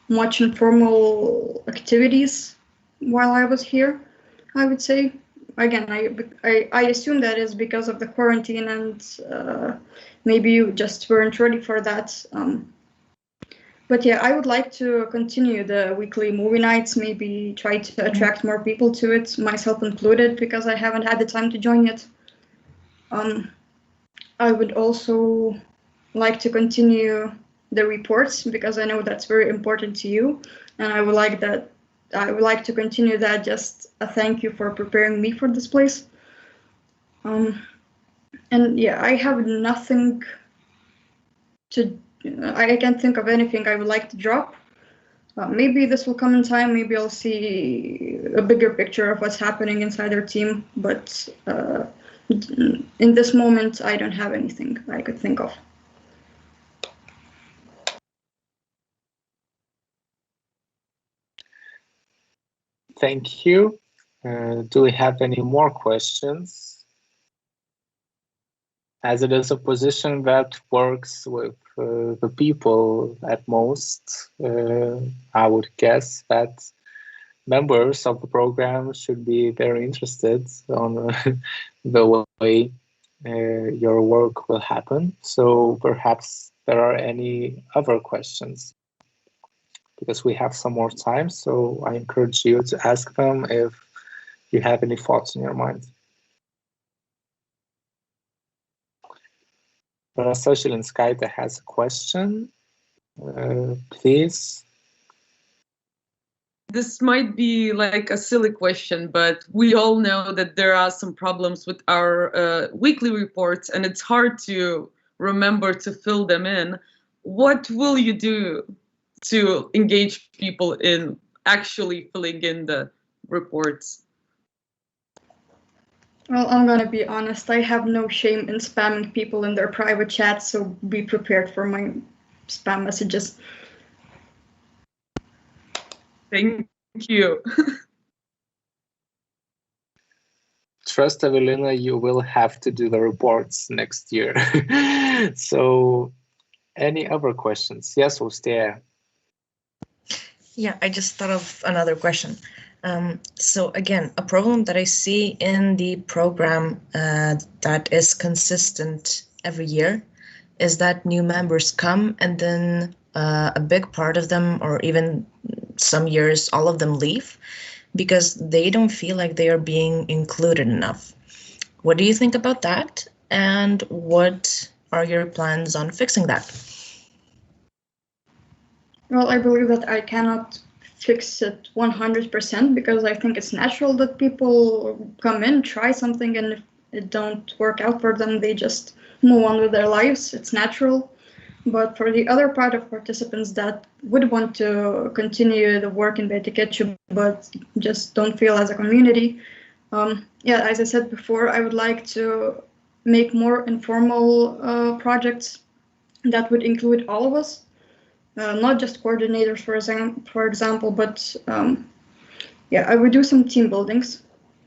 [SPEAKER 14] much informal activities while I was here, I would say. Again, I assume that is because of the quarantine, and maybe you just weren't ready for that. But yeah, I would like to continue the weekly movie nights, maybe try to attract more people to it, myself included, because I haven't had the time to join yet. I would also like to continue the reports, because I know that's very important to you, and I would like to continue that. Just a thank you for preparing me for this place. And yeah, I have nothing to. I can't think of anything I would like to drop. Maybe this will come in time. Maybe I'll see a bigger picture of what's happening inside our team. But in this moment, I don't have anything I could think of.
[SPEAKER 2] Thank you. Do we have any more questions? As it is a position that works with the people at most, I would guess that members of the program should be very interested on the way your work will happen. So perhaps there are any other questions, because we have some more time. So I encourage you to ask them if you have any thoughts in your mind. Rasa Žilinskaitė has a question. Please.
[SPEAKER 13] This might be like a silly question, but we all know that there are some problems with our weekly reports, and it's hard to remember to fill them in. What will you do to engage people in actually filling in the reports?
[SPEAKER 14] Well, I'm gonna be honest, I have no shame in spamming people in their private chats, so be prepared for my spam messages.
[SPEAKER 13] Thank you.
[SPEAKER 2] Trust Evelina, you will have to do the reports next year. So any other questions? Yes, Ostea.
[SPEAKER 4] Yeah, I just thought of another question. So again, a problem that I see in the program that is consistent every year is that new members come, and then a big part of them, or even some years, all of them leave because they don't feel like they are being included enough. What do you think about that? And what are your plans on fixing that?
[SPEAKER 14] Well, I believe that I cannot fix it 100% because I think it's natural that people come in, try something, and if it don't work out for them, they just move on with their lives. It's natural. But for the other part of participants that would want to continue the work in etikečių but just don't feel as a community, yeah, as I said before, I would like to make more informal projects that would include all of us. Not just coordinators, for example, but yeah, I would do some team buildings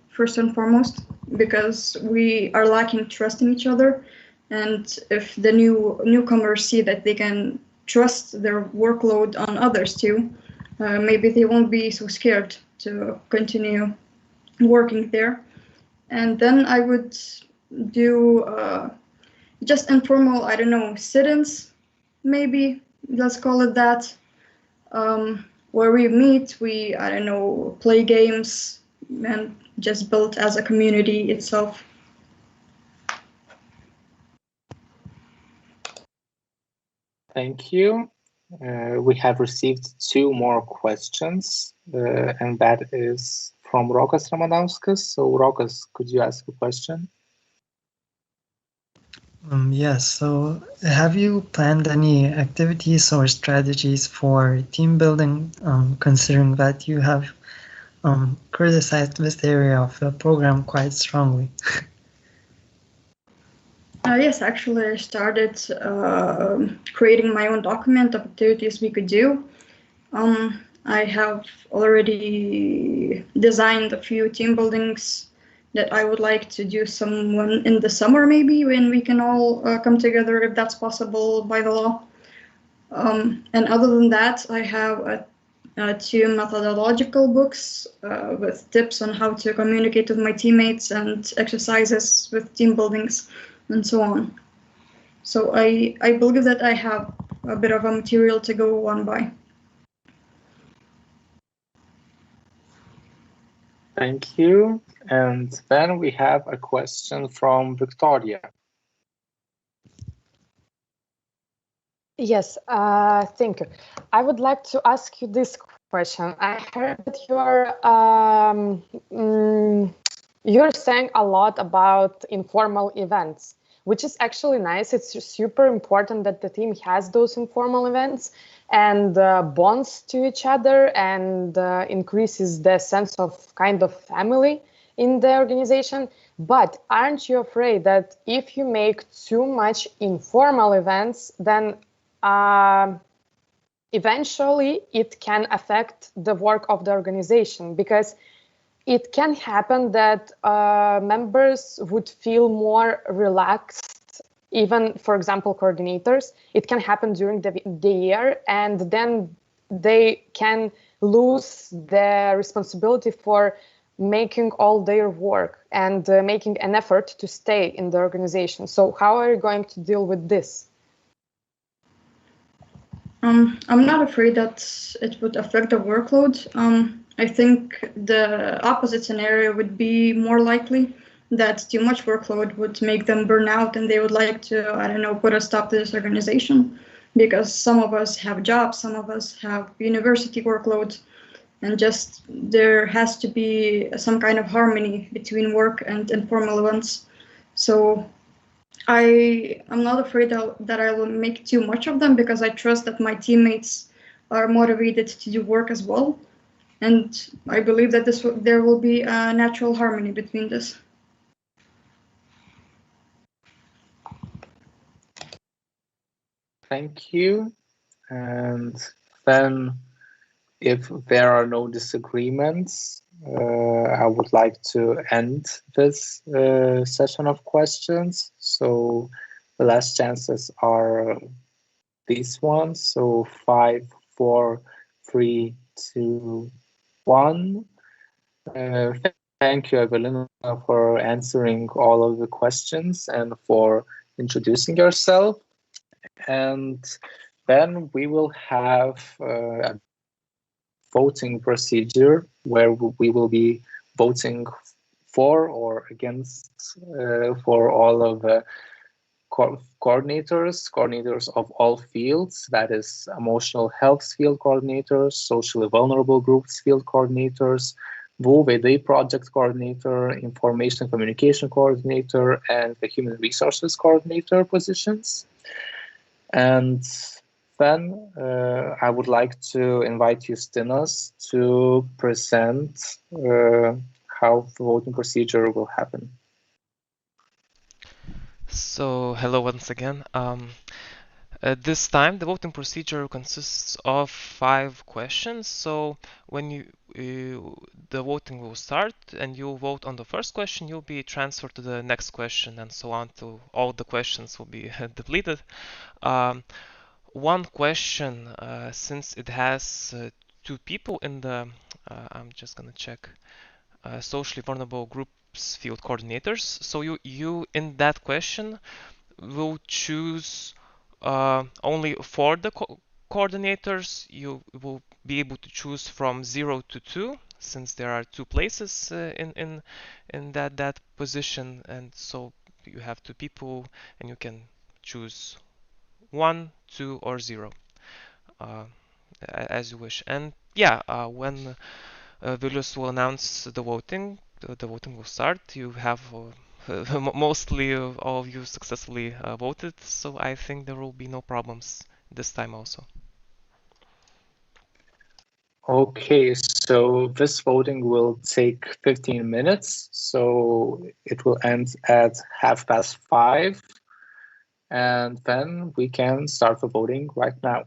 [SPEAKER 14] first and foremost, because we are lacking trust in each other. And if the newcomers see that they can trust their workload on others too, maybe they won't be so scared to continue working there. And then I would do just informal, I don't know, sit-ins, maybe. Let's call it that, where we meet, we, I don't know, play games and just build as a community itself.
[SPEAKER 2] Thank you. We have received 2 more questions, and that is from Rokas Ramanauskas. So Rokas, could you ask a question?
[SPEAKER 11] Yes, so have you planned any activities or strategies for team building, considering that you have criticized this area of the program quite strongly?
[SPEAKER 14] Yes, actually, I started creating my own document of activities we could do. I have already designed a few team buildings that I would like to do someone in the summer, maybe when we can all come together, if that's possible by the law. And other than that, I have two methodological books with tips on how to communicate with my teammates and exercises with team buildings and so on. So I believe that I have a bit of a material to go on by.
[SPEAKER 2] Thank you. And then we have a question from Victoria.
[SPEAKER 3] Yes, thank you. I would like to ask you this question. I heard that you're saying a lot about informal events, which is actually nice. It's super important that the team has those informal events and bonds to each other and increases the sense of kind of family in the organization. But aren't you afraid that if you make too much informal events, then eventually it can affect the work of the organization? Because it can happen that members would feel more relaxed, even, for example, coordinators. It can happen during the year, and then they can lose the responsibility for making all their work and making an effort to stay in the organization. So how are you going to deal with this?
[SPEAKER 14] I'm not afraid that it would affect the workload. I think the opposite scenario would be more likely, that too much workload would make them burn out and they would like to, I don't know, put a stop to this organization, because some of us have jobs, some of us have university workload, and just there has to be some kind of harmony between work and informal events. So I'm not afraid that I will make too much of them, because I trust that my teammates are motivated to do work as well. And I believe that there will be a natural harmony between this.
[SPEAKER 2] Thank you. And then, if there are no disagreements, I would like to end this session of questions. So the last chances are these ones. So 5, 4, 3, 2, 1. Thank you, Evelina, for answering all of the questions and for introducing yourself. And then we will have a voting procedure where we will be voting for or against for all of the coordinators of all fields, that is emotional health field coordinators, socially vulnerable groups field coordinators, veidai project coordinator, information communication coordinator, and the human resources coordinator positions. And then I would like to invite Justinas to present how the voting procedure will happen.
[SPEAKER 8] So, hello once again. This time the voting procedure consists of 5 questions. So when the voting will start and you vote on the first question, you'll be transferred to the next question and so on till all the questions will be depleted. One question, since it has 2 people in the, I'm just gonna check, socially vulnerable groups field coordinators. So you in that question will choose only for the coordinators. You will be able to choose from 0 to 2, since there are 2 places in that position, and so you have 2 people and you can choose 1, 2, or 0 as you wish. And yeah, when Vilnius will announce the voting will start. You have mostly all of you successfully voted, so I think there will be no problems this time also.
[SPEAKER 2] Okay, so this voting will take 15 minutes, so it will end at 5:30, and then we can start the voting right now.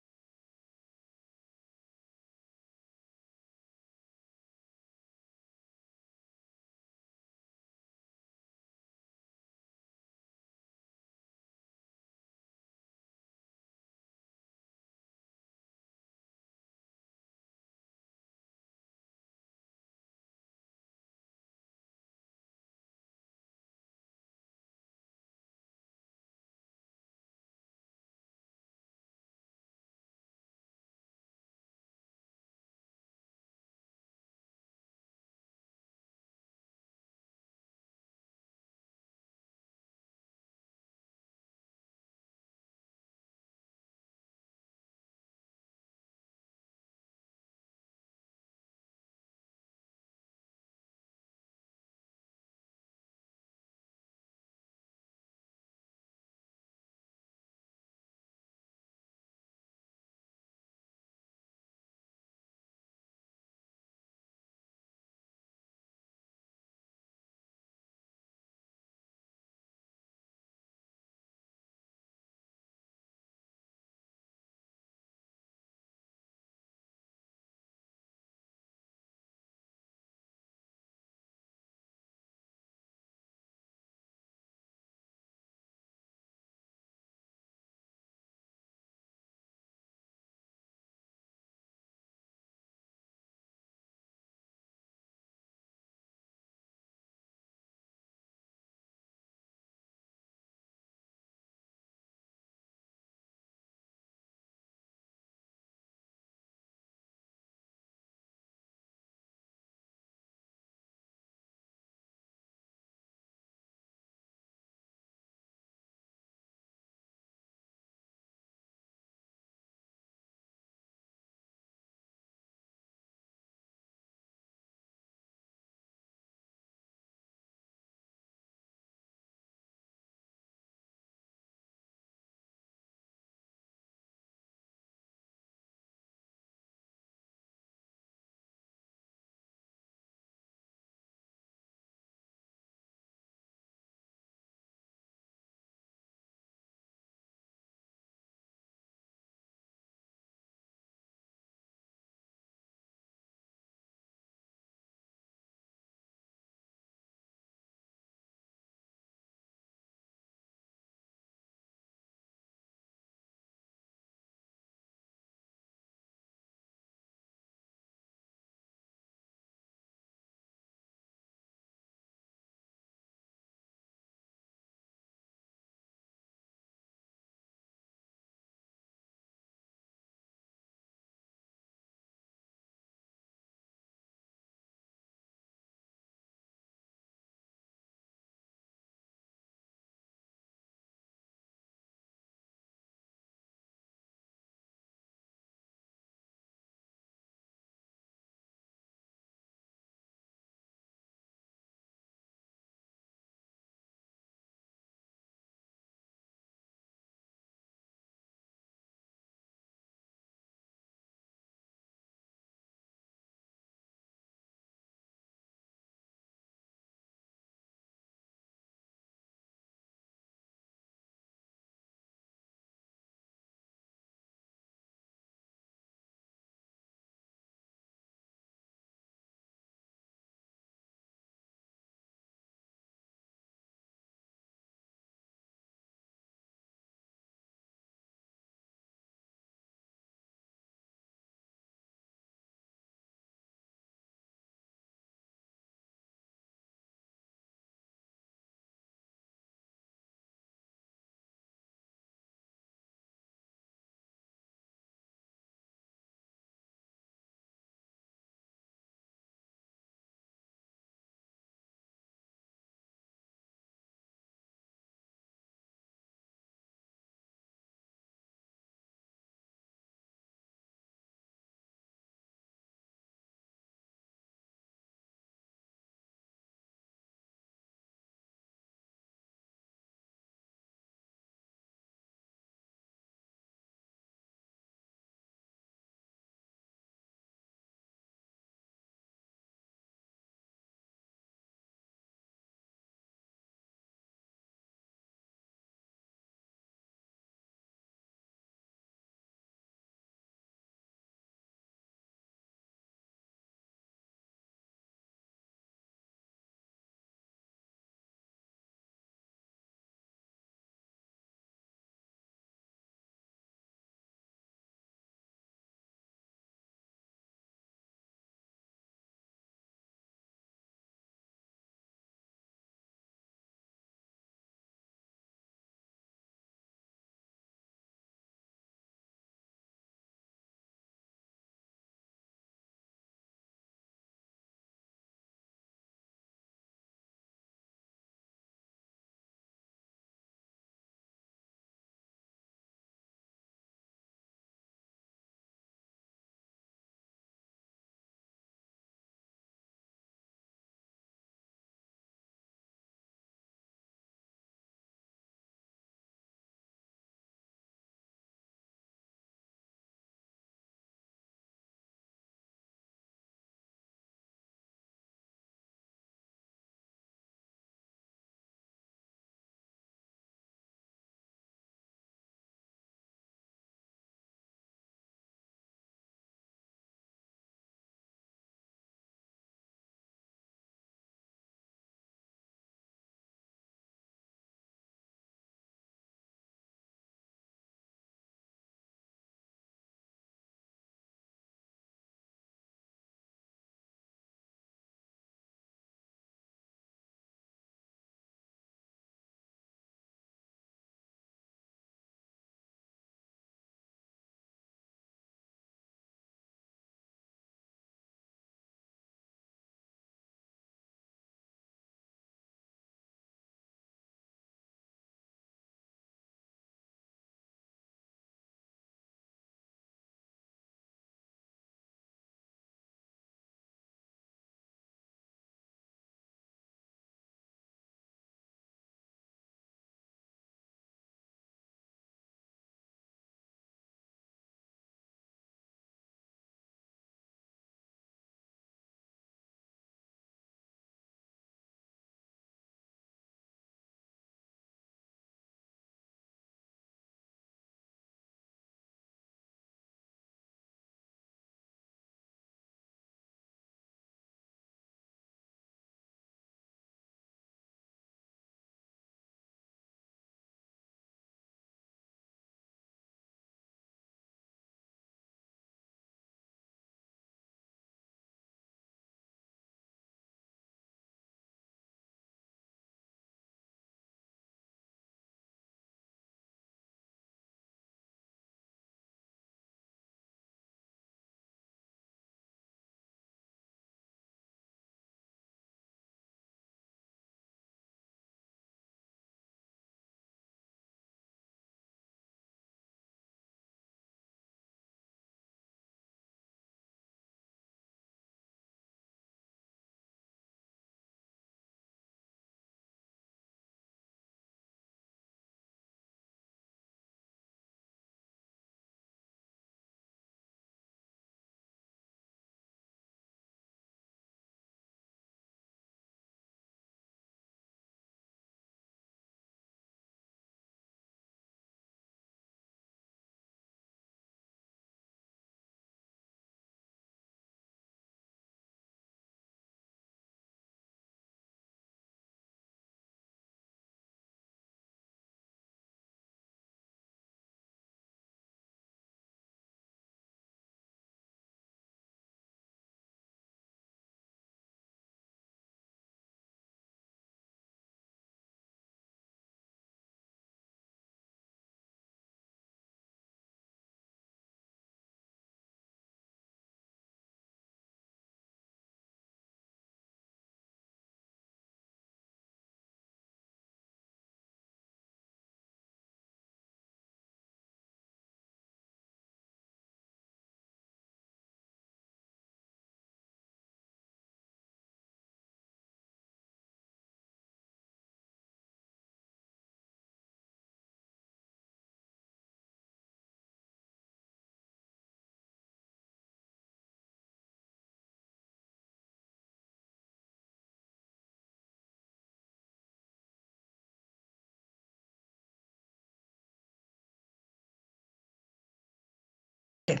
[SPEAKER 4] Okay,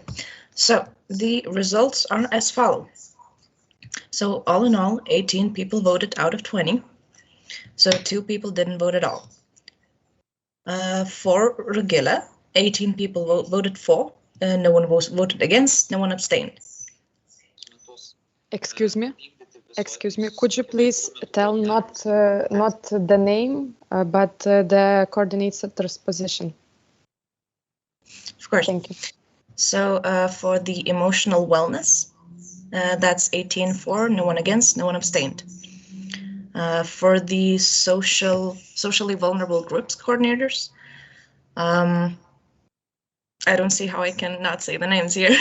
[SPEAKER 4] so the results are as follow. So all in all, 18 people voted out of 20. So 2 people didn't vote at all. For Regilla, 18 people voted for, no one voted against, no one abstained.
[SPEAKER 3] Excuse me, could you please tell not the name, but the coordinator's position?
[SPEAKER 4] Of course.
[SPEAKER 3] Thank you.
[SPEAKER 4] So for the emotional wellness, that's 18 for, no one against, no one abstained. For the socially vulnerable groups coordinators, I don't see how I can not say the names here.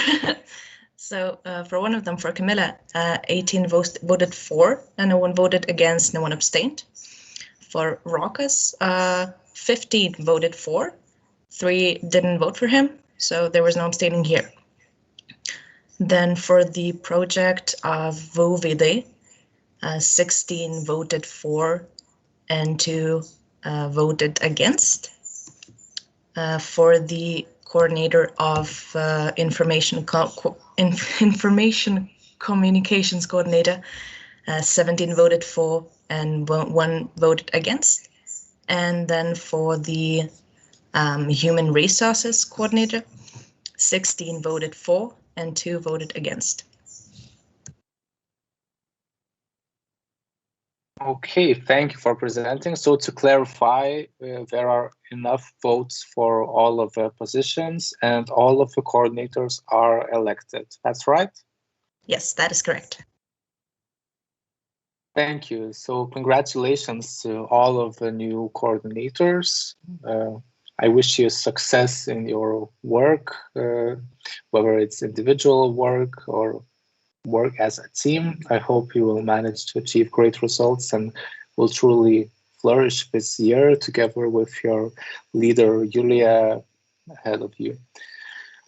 [SPEAKER 4] So for one of them, for Camilla, 18 voted for, and no one voted against, no one abstained. For Rokas, 15 voted for, 3 didn't vote for him, so there was no abstaining here. Then for the project of veidai, 16 voted for and 2 voted against. For the coordinator of information communications coordinator, 17 voted for and 1 voted against. And then for the human resources coordinator, 16 voted for and 2 voted against.
[SPEAKER 2] Okay, thank you for presenting. So to clarify, there are enough votes for all of the positions and all of the coordinators are elected. That's right?
[SPEAKER 4] Yes, that is correct.
[SPEAKER 2] Thank you. So congratulations to all of the new coordinators. I wish you success in your work, whether it's individual work or work as a team. I hope you will manage to achieve great results and will truly flourish this year together with your leader, Julia, ahead of you.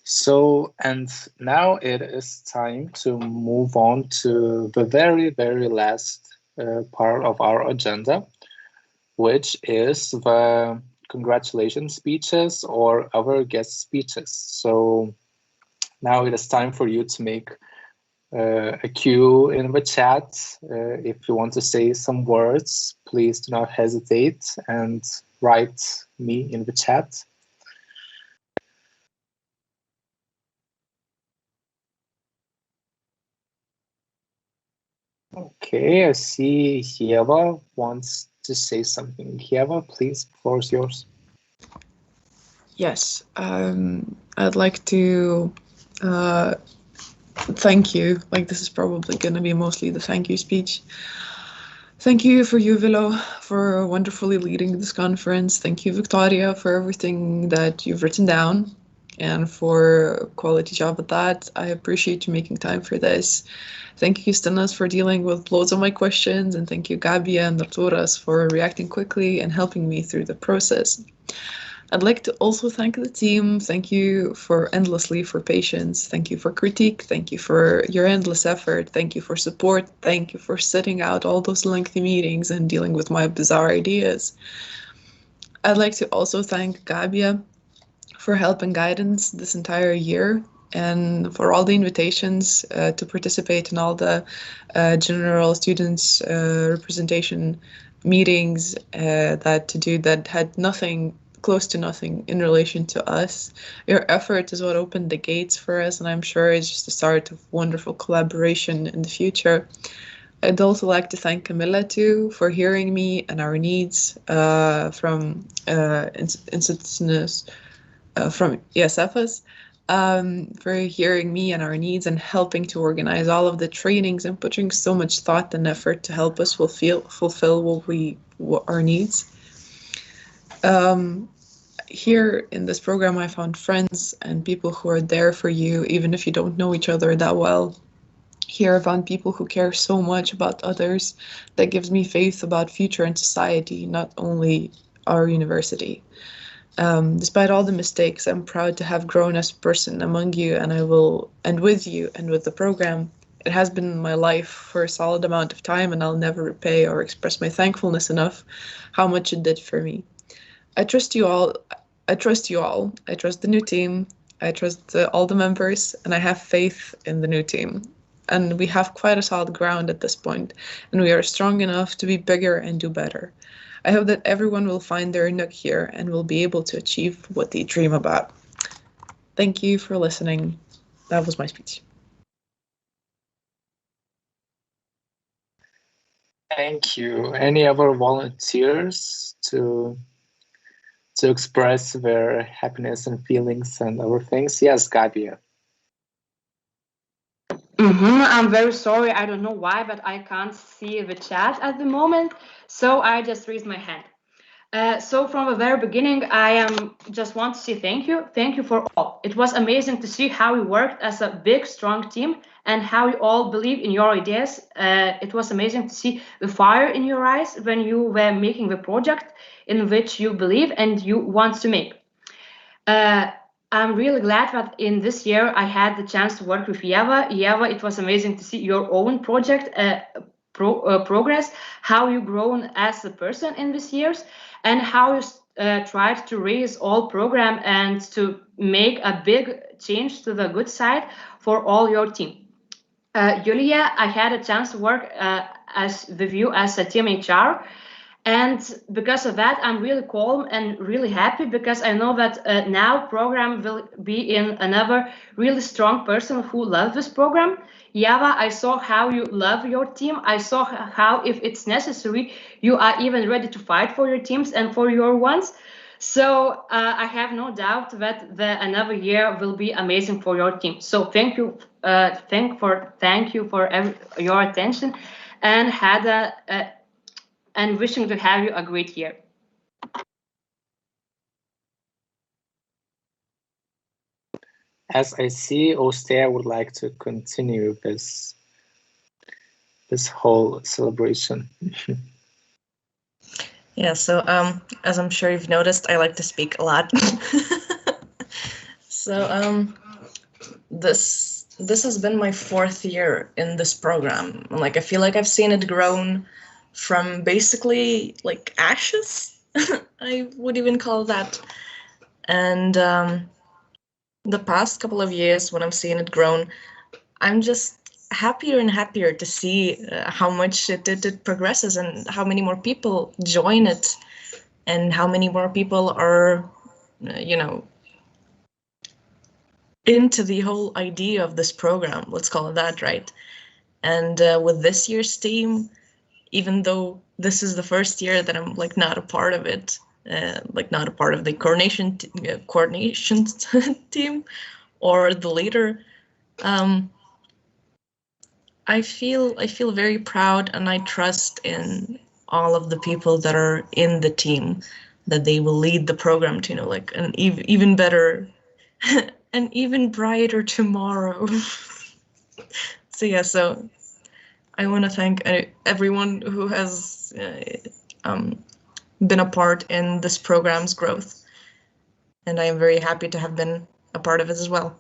[SPEAKER 2] So, and now it is time to move on to the very, very last part of our agenda, which is the congratulations speeches or other guest speeches. So now it is time for you to make a cue in the chat. If you want to say some words, please do not hesitate and write me in the chat. Okay, I see Hieva wants to say something. Hieva, please, the floor is yours.
[SPEAKER 1] Yes, I'd like to thank you. Like, this is probably going to be mostly the thank you speech. Thank you for you, Vilo, for wonderfully leading this conference. Thank you, Victoria, for everything that you've written down and for a quality job at that. I appreciate you making time for this. Thank you, Stinas, for dealing with loads of my questions, and thank you, Gabia and Arturas, for reacting quickly and helping me through the process. I'd like to also thank the team. Thank you for endlessly for patience. Thank you for critique. Thank you for your endless effort. Thank you for support. Thank you for sitting out all those lengthy meetings and dealing with my bizarre ideas. I'd like to also thank Gabia for help and guidance this entire year, and for all the invitations to participate in all the general students representation meetings that had nothing, close to nothing in relation to us. Your effort is what opened the gates for us, and I'm sure it's just the start of wonderful collaboration in the future. I'd also like to thank Camilla too for hearing me and our needs from ESFs, for hearing me and our needs and helping to organize all of the trainings and putting so much thought and effort to help us fulfill what our needs. Here in this program, I found friends and people who are there for you, even if you don't know each other that well. Here I found people who care so much about others. That gives me faith about future and society, not only our university. Despite all the mistakes, I'm proud to have grown as a person among you, and with you and with the program. It has been my life for a solid amount of time, and I'll never repay or express my thankfulness enough how much it did for me. I trust you all. I trust the new team. I trust all the members, and I have faith in the new team. And we have quite a solid ground at this point, and we are strong enough to be bigger and do better. I hope that everyone will find their nook here and will be able to achieve what they dream about. Thank you for listening. That was my speech.
[SPEAKER 2] Thank you. Any other volunteers to express their happiness and feelings and other things? Yes, Gabia.
[SPEAKER 15] I'm very sorry. I don't know why, but I can't see the chat at the moment. So I just raised my hand. So from the very beginning, I just want to say thank you. Thank you for all. It was amazing to see how we worked as a big, strong team and how you all believe in your ideas. It was amazing to see the fire in your eyes when you were making the project in which you believe and you want to make. I'm really glad that in this year I had the chance to work with Yeva. Yeva, it was amazing to see your own project progress, how you've grown as a person in these years, and how you tried to raise all program and to make a big change to the good side for all your team. Julia, I had a chance to work with you as a team HR. And because of that, I'm really calm and really happy because I know that now program will be in another really strong person who loves this program. Yava, I saw how you love your team. I saw how, if it's necessary, you are even ready to fight for your teams and for your ones. So I have no doubt that another year will be amazing for your team. So thank you, thank you for your attention, and had and wishing to have you a great year.
[SPEAKER 2] As I see, Ostea would like to continue this whole celebration.
[SPEAKER 4] Yeah, so as I'm sure you've noticed, I like to speak a lot. So this has been my 4th year in this program. Like, I feel like I've seen it grown from basically like ashes, I would even call that. And the past couple of years when I'm seeing it grown, I'm just happier and happier to see how much it progresses and how many more people join it and how many more people are, into the whole idea of this program, let's call it that, right? And with this year's team, even though this is the first year that I'm like not a part of it, like not a part of the coordination team or the leader, I feel very proud, and I trust in all of the people that are in the team, that they will lead the program to, like an even better an even brighter tomorrow. So yeah, so I want to thank everyone who has been a part in this program's growth, and I am very happy to have been a part of it as well.